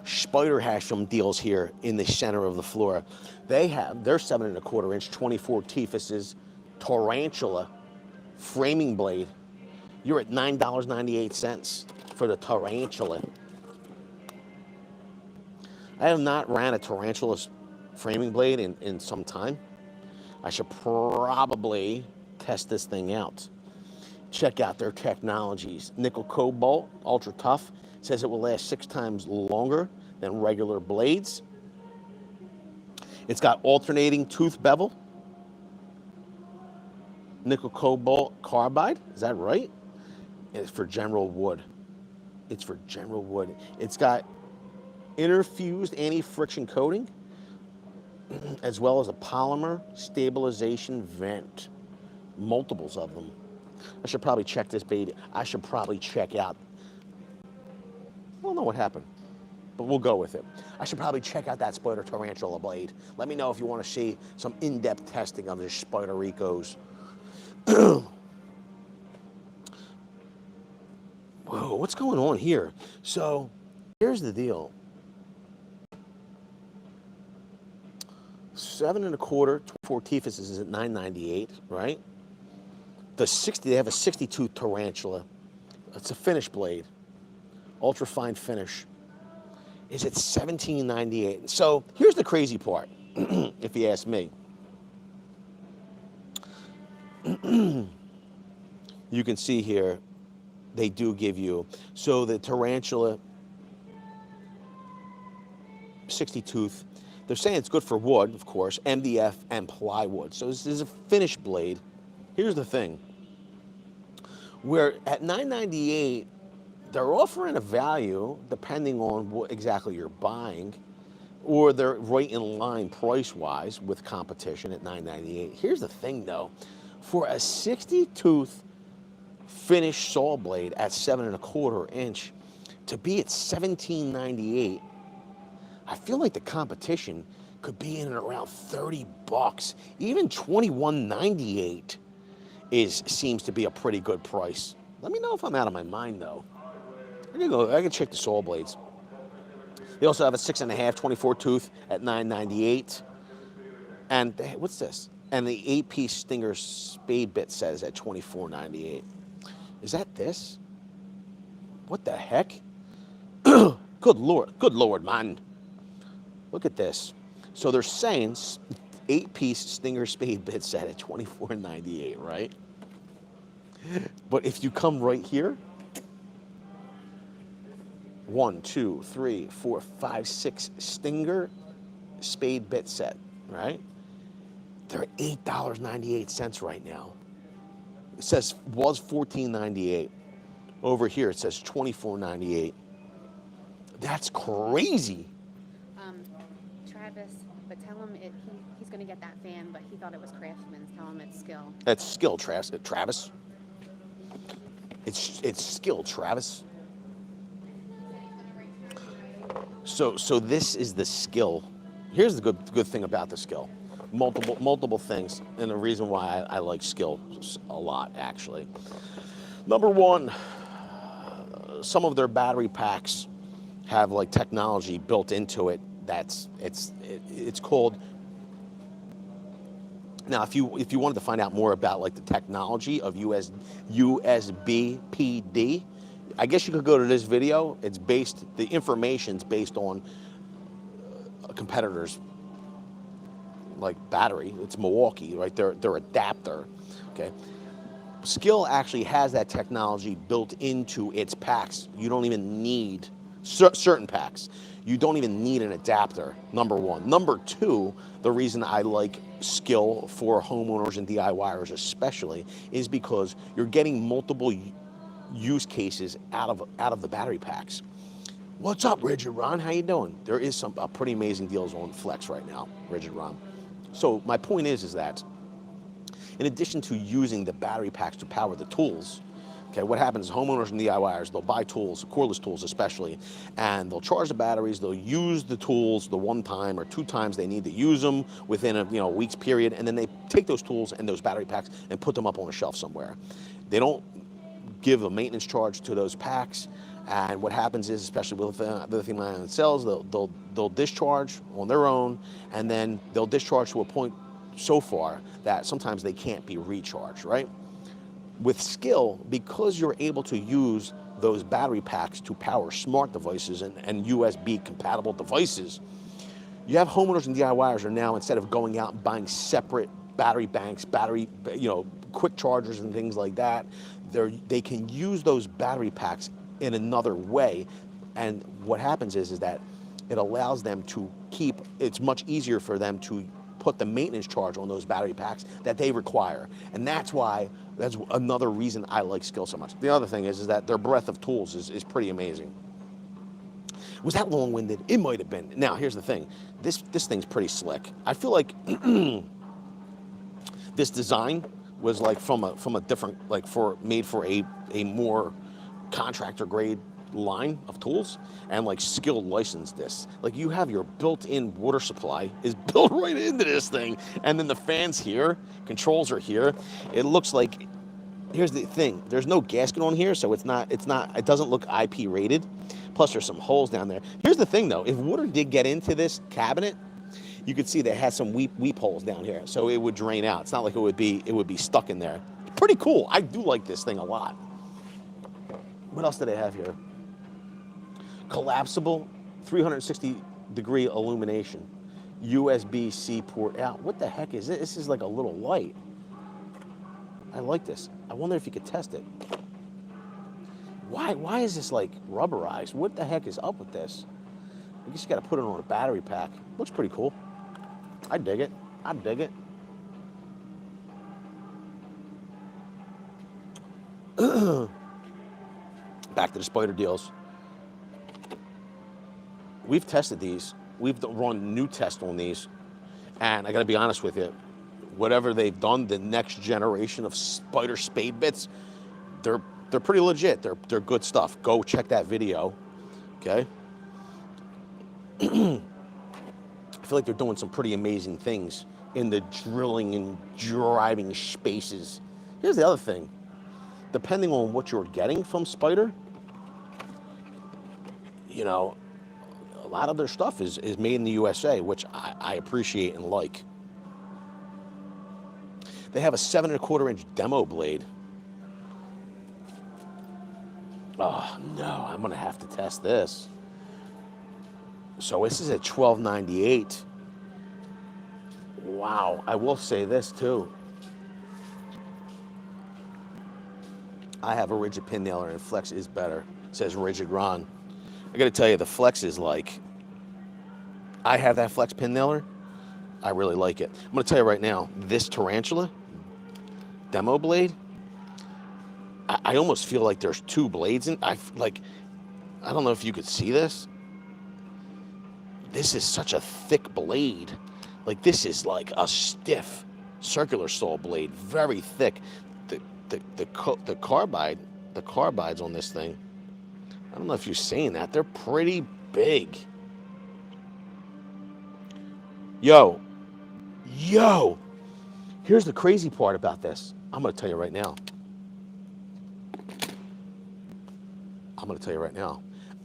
Spyder has some deals here in the center of the floor. They have their 7¼ inch 24 Tifuses Tarantula framing blade. You're at $9.98 for the Tarantula. I have not ran a Tarantula framing blade in some time. I should probably test this thing out. Check out their technologies. Nickel Kobalt, ultra tough. Says it will last 6 times longer than regular blades. It's got alternating tooth bevel. Nickel Cobalt carbide, is that right? It's for general wood. It's for general wood. It's got interfused anti-friction coating, as well as a polymer stabilization vent. Multiples of them. I should probably check this baby. I should probably check out, I don't know what happened, but we'll go with it. I should probably check out that Spyder Tarantula blade. Let me know if you want to see some in-depth testing of this Spyder Ricos. Whoa, what's going on here? So, here's the deal. 7¼ 24 Tifuses is at $9.98, right? They have a 62 Tarantula. It's a finish blade. Ultra fine finish. Is at $17.98. So here's the crazy part, if you ask me. You can see here, they do give you, so the Tarantula 60 tooth, they're saying it's good for wood, of course, MDF and plywood. So this is a finished blade. Here's the thing. Where at $9.98, they're offering a value depending on what exactly you're buying, or they're right in line price-wise with competition at $9.98. Here's the thing, though. For a 60-tooth finished saw blade at 7¼ inch, to be at $17.98, I feel like the competition could be in and around 30 bucks. Even $21.98 seems to be a pretty good price. Let me know if I'm out of my mind, though. I can check the saw blades. They also have a 6.5 24 tooth at $9.98. And what's this? And the 8-piece Stinger spade bit set is at $24.98. Is that this? What the heck? Good Lord, man. Look at this. So they're saying 8-piece Stinger spade bit set at $24.98, right? But if you come right here, 1, 2, 3, 4, 5, 6 Stinger spade bit set, right? They're $8.98 right now. It says was $14.98. Over here it says $24.98. That's crazy. Travis, but tell him he's going to get that fan, but he thought it was Craftsman's. Tell him it's Skil. That's Skil, Travis. It's Skil, Travis. So this is the Skil. Here's the good thing about the Skil. Multiple things, and the reason why I like Skil a lot, actually. Number one, some of their battery packs have like technology built into it. It's called. Now, if you wanted to find out more about like the technology of USB PD, I guess you could go to this video. The information's based on competitors like battery. It's Milwaukee, right? Their adapter, okay? Skil actually has that technology built into its packs. You don't even need certain packs. You don't even need an adapter, number one. Number two, the reason I like Skil for homeowners and DIYers especially is because you're getting multiple use cases out of the battery packs. What's up, Rigid Ron? How you doing? There is some pretty amazing deals on Flex right now, Rigid Ron. So my point is that in addition to using the battery packs to power the tools, okay, what happens is homeowners and DIYers, they'll buy tools, cordless tools especially, and they'll charge the batteries, they'll use the tools the 1 time or 2 times they need to use them within a week's period, and then they take those tools and those battery packs and put them up on a shelf somewhere. They don't give a maintenance charge to those packs, and what happens is, especially with lithium-ion cells, they'll discharge on their own, and then they'll discharge to a point so far that sometimes they can't be recharged, right? With Skil, because you're able to use those battery packs to power smart devices and USB compatible devices, you have homeowners and DIYers are now, instead of going out and buying separate battery banks, quick chargers and things like that, they can use those battery packs in another way. And what happens is that it allows them to it's much easier for them to put the maintenance charge on those battery packs that they require. And that's another reason I like Skil so much. The other thing is that their breadth of tools is pretty amazing. Was that long-winded? It might have been. Now, here's the thing. This thing's pretty slick. I feel like this design was like from a different, like made for a more contractor grade line of tools, and like Skil licensed this. Like, you have your built-in water supply is built right into this thing, and then the fans here, controls are here. It looks like, here's the thing, there's no gasket on here, so it doesn't look IP rated. Plus there's some holes down there. Here's the thing though, if water did get into this cabinet, you could see that it has some weep holes down here, so it would drain out. It's not like it would be stuck in there. Pretty cool. I do like this thing a lot. What else do they have here? Collapsible 360-degree illumination. USB-C port out. What the heck is this? This is like a little light. I like this. I wonder if you could test it. Why is this like rubberized? What the heck is up with this? I guess you got to put it on a battery pack. Looks pretty cool. I dig it. I dig it. Back to the Spyder deals. We've tested these. We've run new tests on these, and I got to be honest with you. Whatever they've done, the next generation of Spyder spade bits, they're pretty legit. They're good stuff. Go check that video. Okay. I feel like they're doing some pretty amazing things in the drilling and driving spaces. Here's the other thing. Depending on what you're getting from Spyder, a lot of their stuff is made in the USA, which I appreciate and like. They have a 7¼ demo blade. Oh no, I'm gonna have to test this. So this is at $12.98. Wow, I will say this too. I have a rigid pin nailer and Flex is better. It says rigid Ron. I gotta tell you, the Flex is like, I have that Flex pin nailer. I really like it. I'm gonna tell you right now, this Tarantula demo blade, I almost feel like there's two blades in. I don't know if you could see this. This is such a thick blade. Like this is like a stiff circular saw blade, very thick. The carbides on this thing, I don't know if you're seeing that, they're pretty big. Yo, here's the crazy part about this. I'm gonna tell you right now.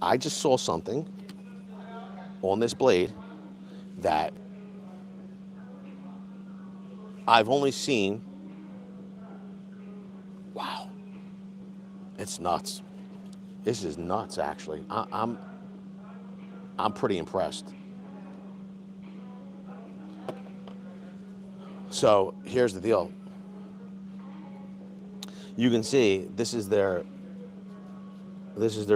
I just saw something on this blade that I've only seen. Wow, it's nuts. This is nuts, actually. I'm pretty impressed. So here's the deal. You can see this is their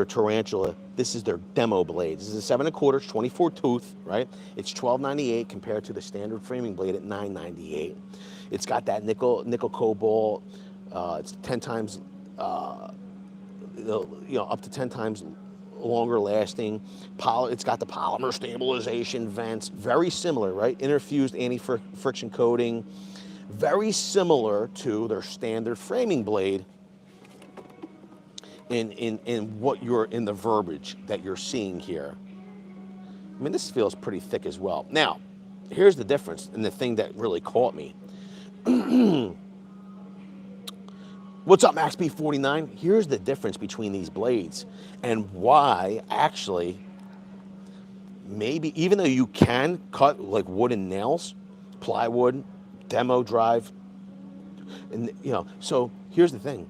Tarantula. This is their demo blade. This is a 7 1/4, 24 tooth, right? It's $12.98 compared to the standard framing blade at $9.98. It's got that nickel cobalt. It's 10 times, up to 10 times longer lasting. It's got the polymer stabilization vents, very similar, right? Interfused anti-friction coating, very similar to their standard framing blade in what you're in the verbiage that you're seeing here. I mean, this feels pretty thick as well. Now, here's the difference, and the thing that really caught me. What's up, Max B49? Here's the difference between these blades and why actually, maybe, even though you can cut like wooden nails, plywood, demo drive, and so here's the thing.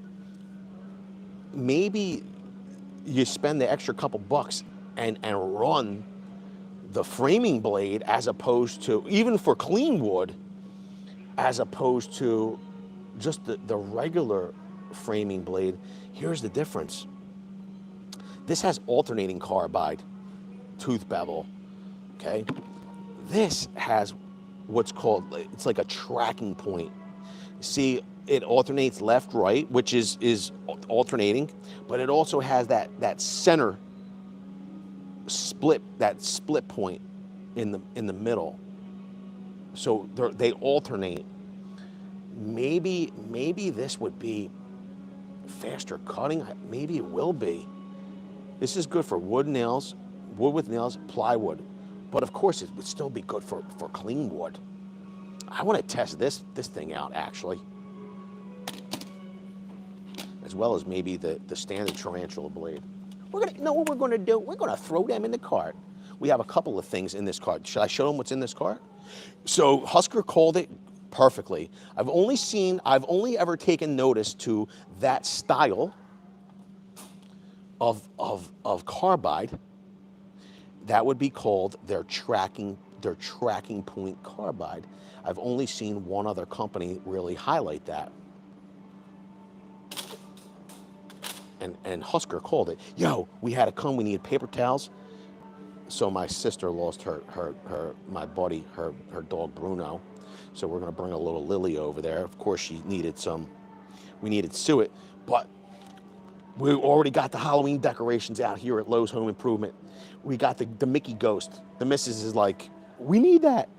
Maybe you spend the extra couple bucks and run the framing blade as opposed to, even for clean wood, as opposed to just the regular framing blade. Here's the difference. This has alternating carbide tooth bevel, okay? This has what's called, it's like a tracking point. See, it alternates left, right, which is alternating, but it also has that center split, that split point in the middle. So they alternate. Maybe this would be faster cutting. Maybe it will be. This is good for wood with nails, plywood. But of course, it would still be good for clean wood. I want to test this thing out, actually. As well as maybe the standard Tarantula blade. Know what we're gonna do? We're gonna throw them in the cart. We have a couple of things in this cart. Should I show them what's in this cart? So Husker called it perfectly. I've only ever taken notice to that style of carbide. That would be called their tracking point carbide. I've only seen one other company really highlight that. And Husker called it. Yo, we had to come, we needed paper towels. So my sister lost my buddy, her dog Bruno. So we're gonna bring a little Lily over there. Of course she needed we needed suet, but we already got the Halloween decorations out here at Lowe's Home Improvement. We got the Mickey Ghost. The missus is like, we need that.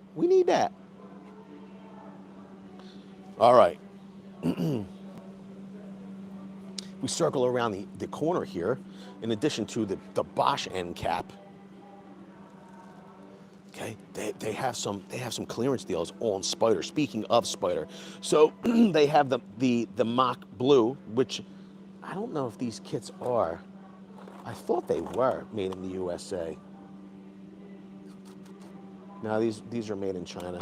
All right. We circle around the corner here, in addition to the Bosch end cap. Okay, they have some clearance deals on Spyder. Speaking of Spyder, so they have the mock blue, which I don't know if these kits are. I thought they were made in the USA. Now these are made in China.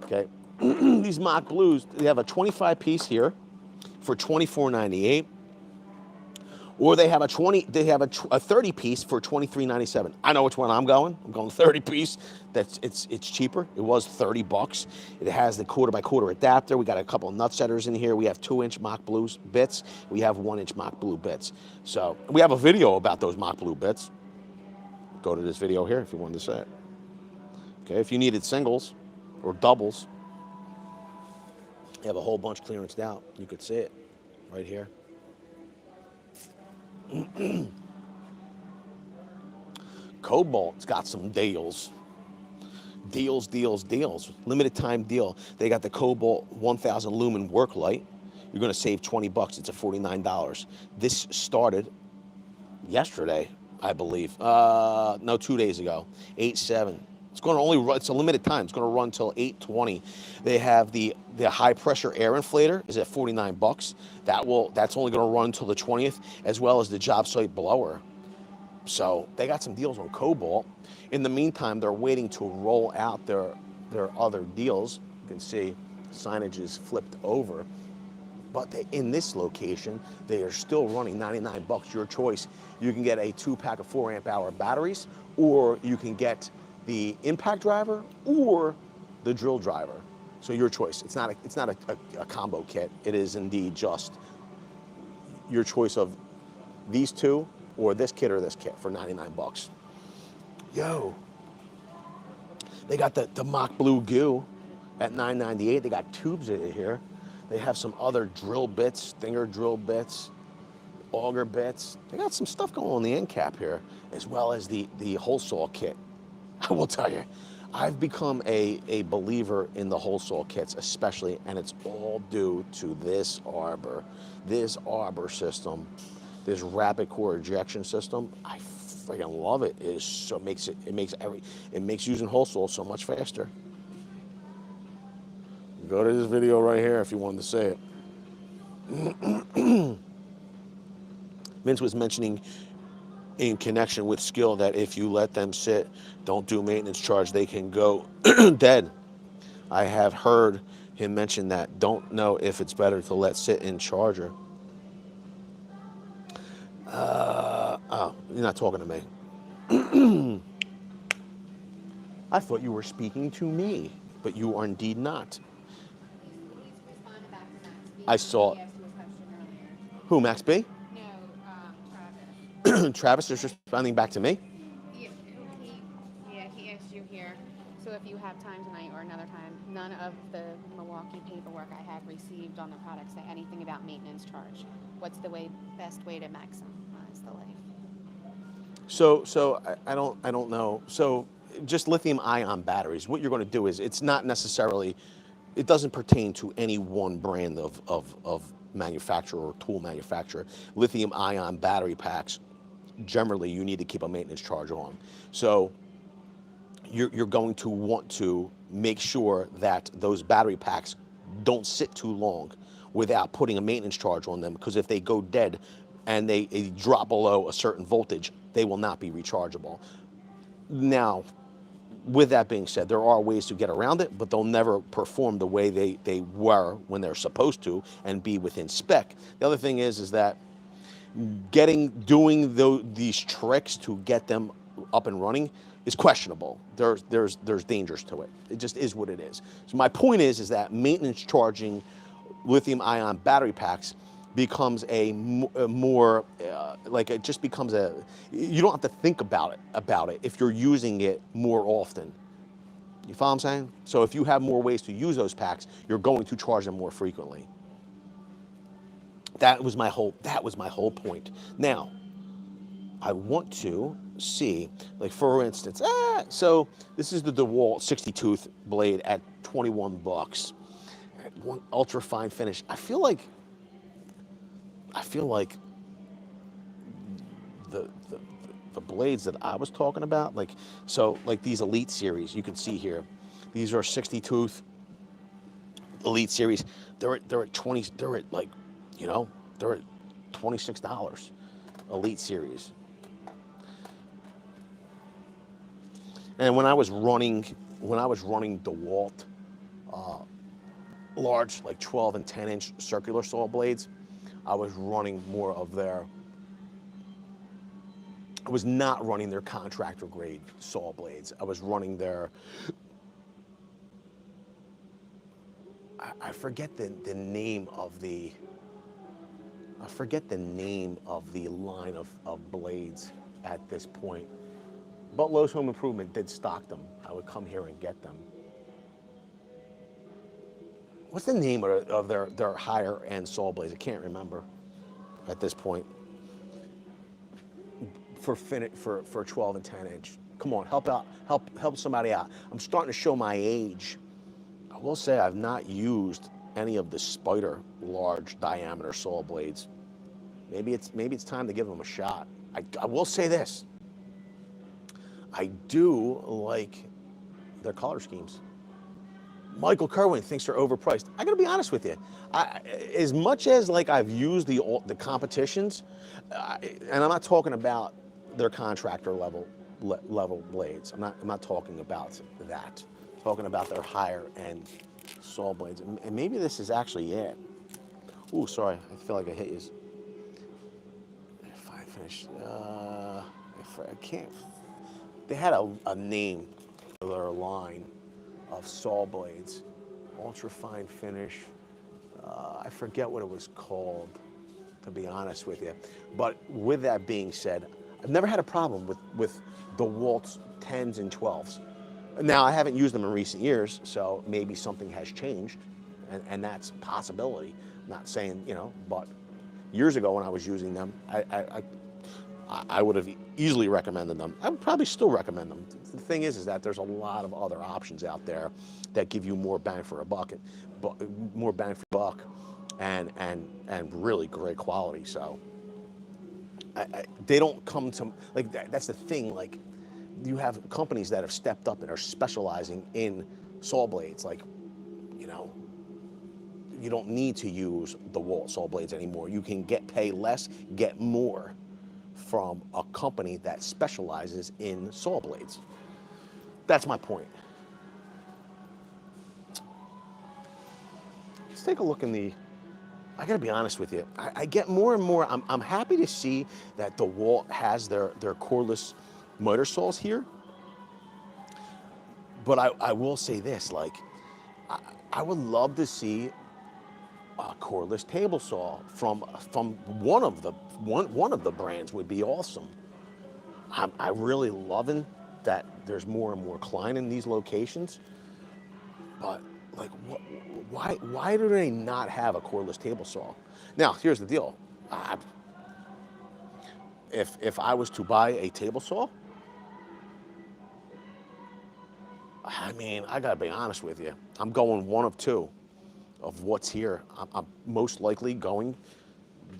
Okay, these mock blues. They have a 25 piece here for $24.98. Or they have a 30 piece for $23.97. I know which one I'm going. I'm going 30 piece. It's cheaper. It was $30. It has the 1/4x1/4 adapter. We got a couple of nut setters in here. We have 2-inch Mach Blue bits. We have 1-inch Mach Blue bits. So we have a video about those Mach Blue bits. Go to this video here if you wanted to see it. Okay, if you needed singles or doubles, you have a whole bunch clearanced out. You could see it right here. Kobalt's got some deals. Deals. Limited time deal. They got the Kobalt 1000 lumen work light. You're going to save $20. It's at $49. This started yesterday, I believe. No, 2 days ago. 8/7. It's going to only run, it's a limited time. It's going to run till 8/20. They have the high pressure air inflator is at $49. That's only going to run till the 20th, as well as the job site blower. So they got some deals on Kobalt. In the meantime, they're waiting to roll out their other deals. You can see signage is flipped over. But in this location, they are still running $99. Your choice. You can get a 2-pack of 4 amp hour batteries, or you can get the impact driver or the drill driver. So your choice. It's not a combo kit. It is indeed just your choice of these two or this kit for $99. Yo, they got the Mach Blue goo at $9.98. They got tubes in it here. They have some other drill bits, Stinger drill bits, auger bits. They got some stuff going on the end cap here, as well as the hole saw kit. I will tell you, I've become a believer in the hole saw kits, especially, and it's all due to this arbor system, this rapid core ejection system. I freaking love it. It makes using hole saw so much faster. Go to this video right here if you wanted to say it. Vince was mentioning in connection with Skil that if you let them sit, don't do maintenance charge, they can go dead. I have heard him mention that. Don't know if it's better to let sit in charger. Oh, you're not talking to me. I thought you were speaking to me, but you are indeed not. I saw it. Who, Max B? No, Travis. Travis is responding back to me? He asked you here. So if you have time tonight or another time, none of the Milwaukee paperwork I have received on the product say anything about maintenance charge. What's the best way to maximize the life? So I don't know. So just lithium ion batteries, what you're going to do is it's not necessarily, it doesn't pertain to any one brand of manufacturer or tool manufacturer. Lithium ion battery packs, generally you need to keep a maintenance charge on. So you're going to want to make sure that those battery packs don't sit too long without putting a maintenance charge on them, because if they go dead and they drop below a certain voltage, they will not be rechargeable. Now, with that being said, there are ways to get around it, but they'll never perform the way they were when they're supposed to and be within spec. The other thing is that doing these tricks to get them up and running is questionable. There's dangers to it. It just is what it is. So my point is that maintenance charging lithium ion battery packs becomes a more like it just becomes you don't have to think about it if you're using it more often. You follow what I'm saying? So if you have more ways to use those packs, you're going to charge them more frequently. That was my whole point. Now, I want to see, like for instance, so this is the DeWalt 60-tooth blade at $21. One ultra fine finish. I feel like the blades that I was talking about, like these Elite series, you can see here, these are 60-tooth Elite series. They're at like, they're at $26 Elite series. And when I was running DeWalt large, like 12 and 10 inch circular saw blades, I was running more of their I was not running their contractor grade saw blades. I was running their, I forget the name of the, I forget the name of the line of blades at this point. But Lowe's Home Improvement did stock them. I would come here and get them. What's the name of their higher end saw blades? I can't remember at this point. For 12 and 10 inch. Come on, help somebody out. I'm starting to show my age. I will say I've not used any of the Spyder large diameter saw blades. Maybe it's time to give them a shot. I will say this. I do like their color schemes. Michael Kerwin thinks they're overpriced. I gotta be honest with you. As much as like I've used the competitions, and I'm not talking about their contractor level blades. I'm not talking about that. I'm talking about their higher end saw blades. And maybe this is actually it. Ooh, sorry. I feel like I hit you. If I finish, if I can't. They had a name for their line of saw blades, ultra fine finish. I forget what it was called, to be honest with you. But with that being said, I've never had a problem with DeWalt's 10s and 12s. Now, I haven't used them in recent years, so maybe something has changed, and that's a possibility. I'm not saying, but years ago when I was using them, I would have easily recommended them. I would probably still recommend them. The thing is that there's a lot of other options out there that give you more bang for a buck, and really great quality. So they don't come to like that. That's the thing. Like you have companies that have stepped up and are specializing in saw blades. Like you don't need to use DeWalt saw blades anymore. You can pay less, get more from a company that specializes in saw blades. That's my point. Let's take a look in the, I gotta be honest with you, I get more and more, I'm happy to see that DeWalt has their cordless miter saws here. But I will say this, like, I would love to see a cordless table saw from one of the brands would be awesome. I'm really loving that there's more and more Klein in these locations, but like, why do they not have a cordless table saw? Now, here's the deal. If I was to buy a table saw, I mean, I gotta be honest with you. I'm going one of two of what's here. I'm most likely going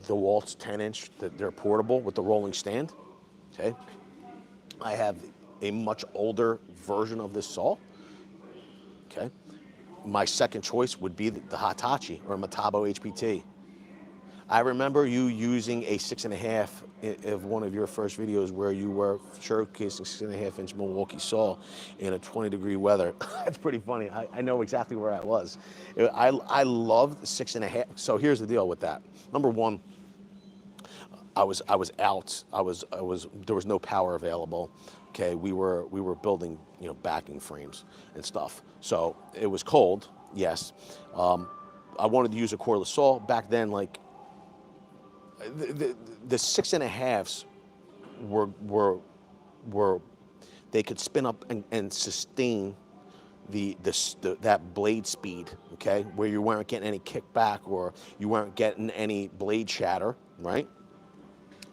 DeWalt's 10-inch. They're portable with the rolling stand. Okay. I have a much older version of this saw. Okay. My second choice would be the Hitachi or Metabo HPT. I remember you using a 6.5 of one of your first videos where you were showcasing 6.5-inch Milwaukee saw in a 20-degree weather. That's pretty funny. I know exactly where I was. I love the 6.5. So here's the deal with that. Number one, I was out. There was no power available. Okay, we were building backing frames and stuff. So it was cold. Yes, I wanted to use a cordless saw back then. Like the 6.5s were they could spin up and sustain that blade speed. Okay, where you weren't getting any kickback or you weren't getting any blade shatter. Right.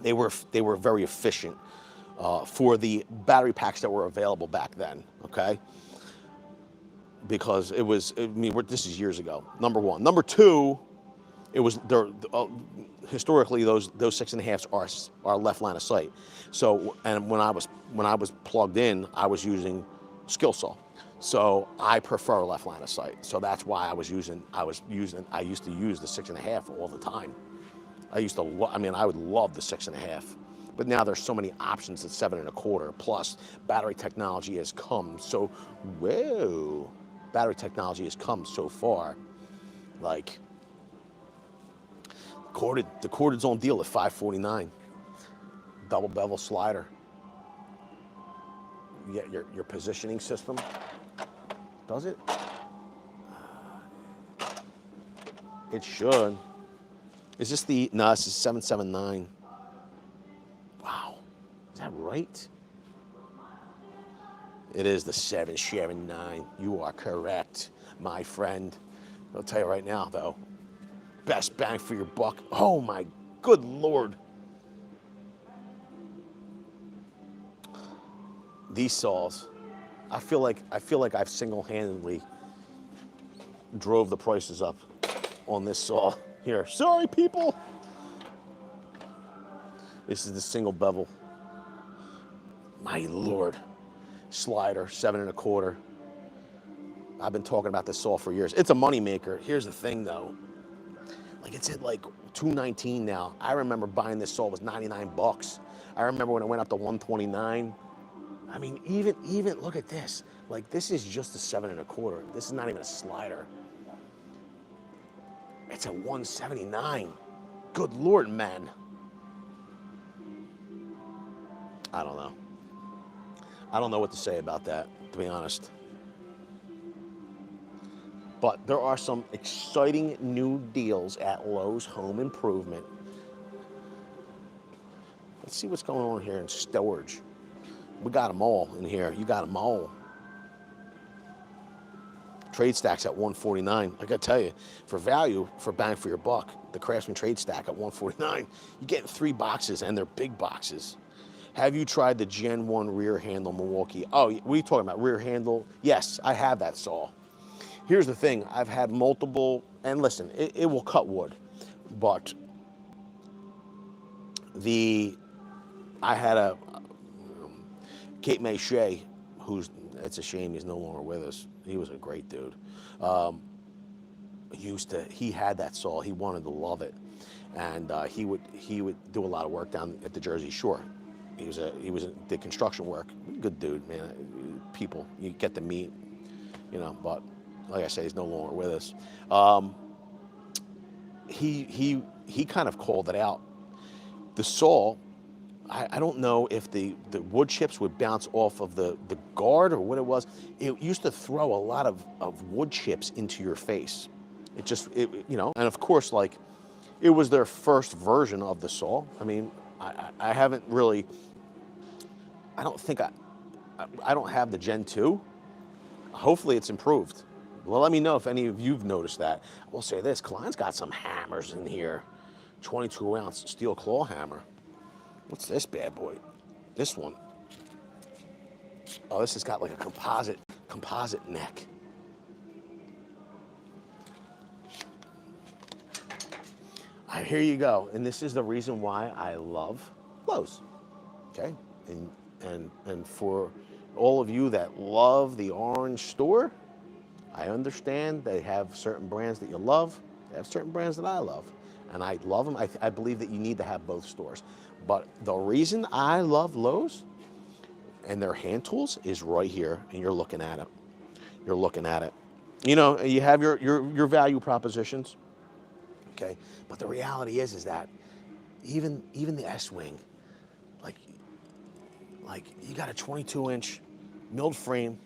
They were very efficient for the battery packs that were available back then, okay? Because this is years ago, number one. Number two, it was historically those 6.5s are left line of sight. So, and when I was plugged in, I was using Skil saw. So I prefer left line of sight. So that's why I used to use the 6.5 all the time. I would love the 6.5, but now there's so many options at 7.25. Plus, battery technology has come so far. Like the corded zone deal at $549, double bevel slider. your positioning system. Does it? It should. Is this the, no, this is 779. Wow, is that right? It is the 779. You are correct, my friend. I'll tell you right now, though, best bang for your buck. Oh my good Lord. These saws, I feel like I've single-handedly drove the prices up on this saw here. Sorry, people. This is the single bevel. My Lord. Slider, 7 1/4. I've been talking about this saw for years. It's a money maker. Here's the thing, though. Like, it's at like $219 now. I remember buying this saw, it was 99 bucks. I remember when it went up to 129. I mean, even look at this. Like, this is just a 7 1/4. This is not even a slider. It's a 179. Good Lord, man. I don't know. I don't know what to say about that, to be honest. But there are some exciting new deals at Lowe's Home Improvement. Let's see what's going on here in storage. We got them all in here. You got them all. Trade stacks at $149. I gotta tell you, for value, for bang for your buck, the Craftsman trade stack at $149, you're getting 3 boxes, and they're big boxes. Have you tried the Gen 1 rear handle Milwaukee? Oh, what are you talking about, rear handle? Yes, I have that saw. Here's the thing, I've had multiple, and listen, it will cut wood, but I had a Cape May Shea, it's a shame he's no longer with us. He was a great dude. He had that saw, he wanted to love it. And he would do a lot of work down at the Jersey Shore. Did construction work. Good dude, man. People you get to meet, but like I said, he's no longer with us. He kind of called it out. The saw, I don't know if the wood chips would bounce off of the guard or what it was. It used to throw a lot of wood chips into your face. And of course, like, it was their first version of the saw. I mean, I haven't really, I don't have the Gen 2. Hopefully it's improved. Well, let me know if any of you've noticed that. I will say this, Klein's got some hammers in here. 22-ounce steel claw hammer. What's this bad boy? This one. Oh, this has got like a composite neck. Here you go. And this is the reason why I love Lowe's. Okay? And for all of you that love the orange store, I understand they have certain brands that you love. They have certain brands that I love. And I love them. I believe that you need to have both stores. But the reason I love Lowe's and their hand tools is right here, and you're looking at it. You're looking at it. You have your value propositions. Okay, but the reality is that even the S-Wing, like you got a 22-inch milled frame,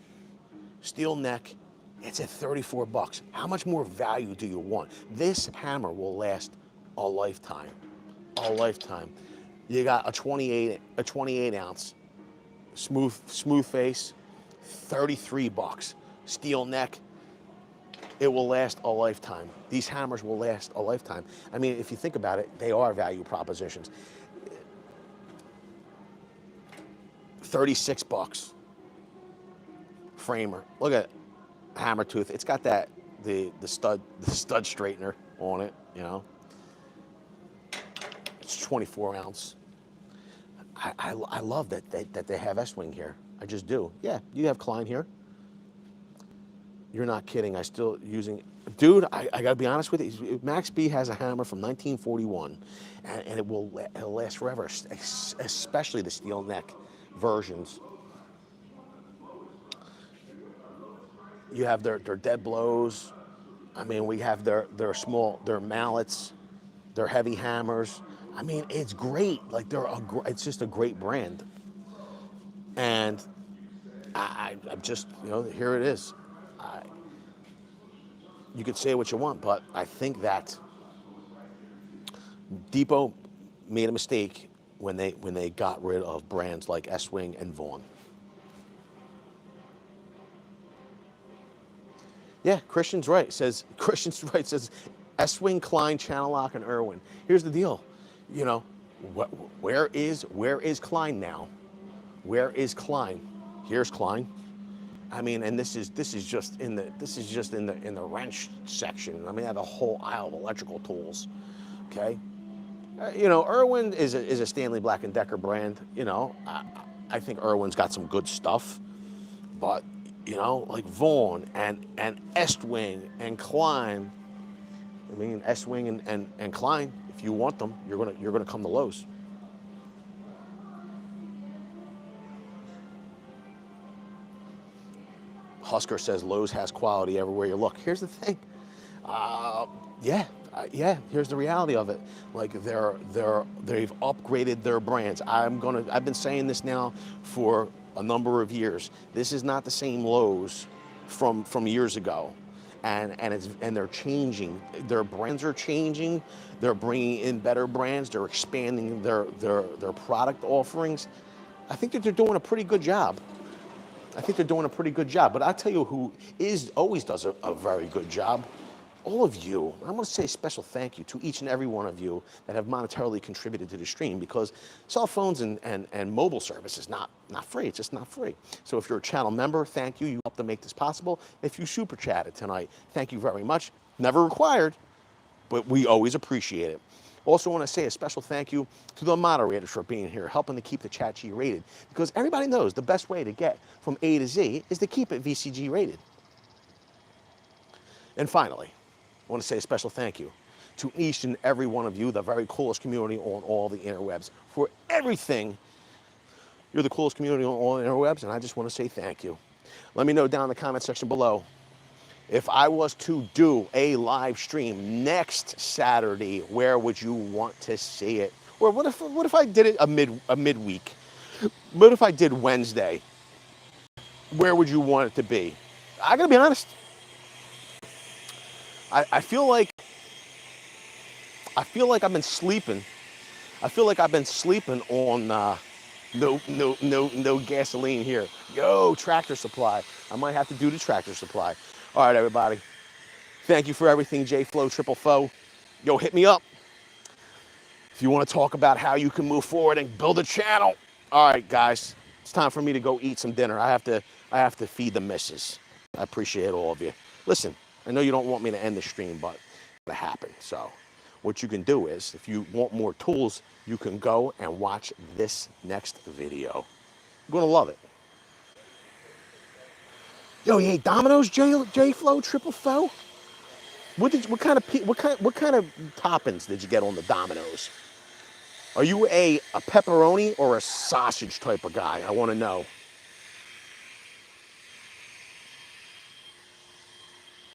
steel neck, it's at 34 bucks. How much more value do you want? This hammer will last a lifetime, a lifetime. You got a 28 ounce, smooth face, 33 bucks. Steel neck, it will last a lifetime. These hammers will last a lifetime. I mean, if you think about it, they are value propositions. 36 bucks. Framer. Look at hammer tooth. It's got the stud straightener on it, It's 24 ounce. I love that they have S-Wing here. I just do. Yeah, you have Klein here. You're not kidding. I still using, dude. I gotta be honest with you. Max B has a hammer from 1941, and it'll last forever. Especially the steel neck versions. You have their dead blows. I mean, we have their mallets, their heavy hammers. I mean, it's great. Like it's just a great brand. And I'm just, you know, here it is. You could say what you want, but I think that Depot made a mistake when they got rid of brands like S-Wing and Vaughn. Yeah, Christian's right. Christian's right. Says S-Wing, Klein, Channel Lock, and Irwin. Here's the deal. You know, where is Klein now? Where is Klein? Here's Klein. I mean, and this is just in the wrench section. I mean, I have a whole aisle of electrical tools. Okay. You know, Irwin is a Stanley Black & Decker brand. You know, I think Irwin's got some good stuff, but you know, like Vaughn and S-Wing and Klein. I mean, S-Wing and Klein. If you want them, you're gonna come to Lowe's. Husker says Lowe's has quality everywhere you look. Here's the thing. Yeah. Here's the reality of it. Like they've upgraded their brands. I've been saying this now for a number of years. This is not the same Lowe's from years ago, and they're changing. Their brands are changing. They're bringing in better brands. They're expanding their product offerings. I think that they're doing a pretty good job. But I'll tell you who always does a very good job. All of you. I want to say a special thank you to each and every one of you that have monetarily contributed to the stream, because cell phones and mobile service is not free. It's just not free. So if you're a channel member, thank you. You helped to make this possible. If you super chatted tonight, thank you very much. Never required, but we always appreciate it. Also want to say a special thank you to the moderators for being here, helping to keep the chat G rated, because everybody knows the best way to get from A to Z is to keep it VCG rated. And finally, I want to say a special thank you to each and every one of you, the very coolest community on all the interwebs, for everything. You're the coolest community on all the interwebs, and I just want to say thank you. Let me know down in the comment section below, if I was to do a live stream next Saturday, where would you want to see it? Or what if I did it a midweek? What if I did Wednesday? Where would you want it to be? I gotta be honest. I feel like I've been sleeping. I feel like I've been sleeping on no gasoline here. Yo, Tractor Supply. I might have to do the Tractor Supply. All right, everybody. Thank you for everything, JFlow, Triple Foe. Yo, hit me up if you want to talk about how you can move forward and build a channel. All right, guys. It's time for me to go eat some dinner. I have to feed the missus. I appreciate all of you. Listen, I know you don't want me to end the stream, but it's gonna happen. So what you can do is, if you want more tools, you can go and watch this next video. You're gonna love it. Yo, you ate Domino's, JFlow, Triple Foe? What kind of toppings did you get on the Domino's? Are you a pepperoni or a sausage type of guy? I want to know.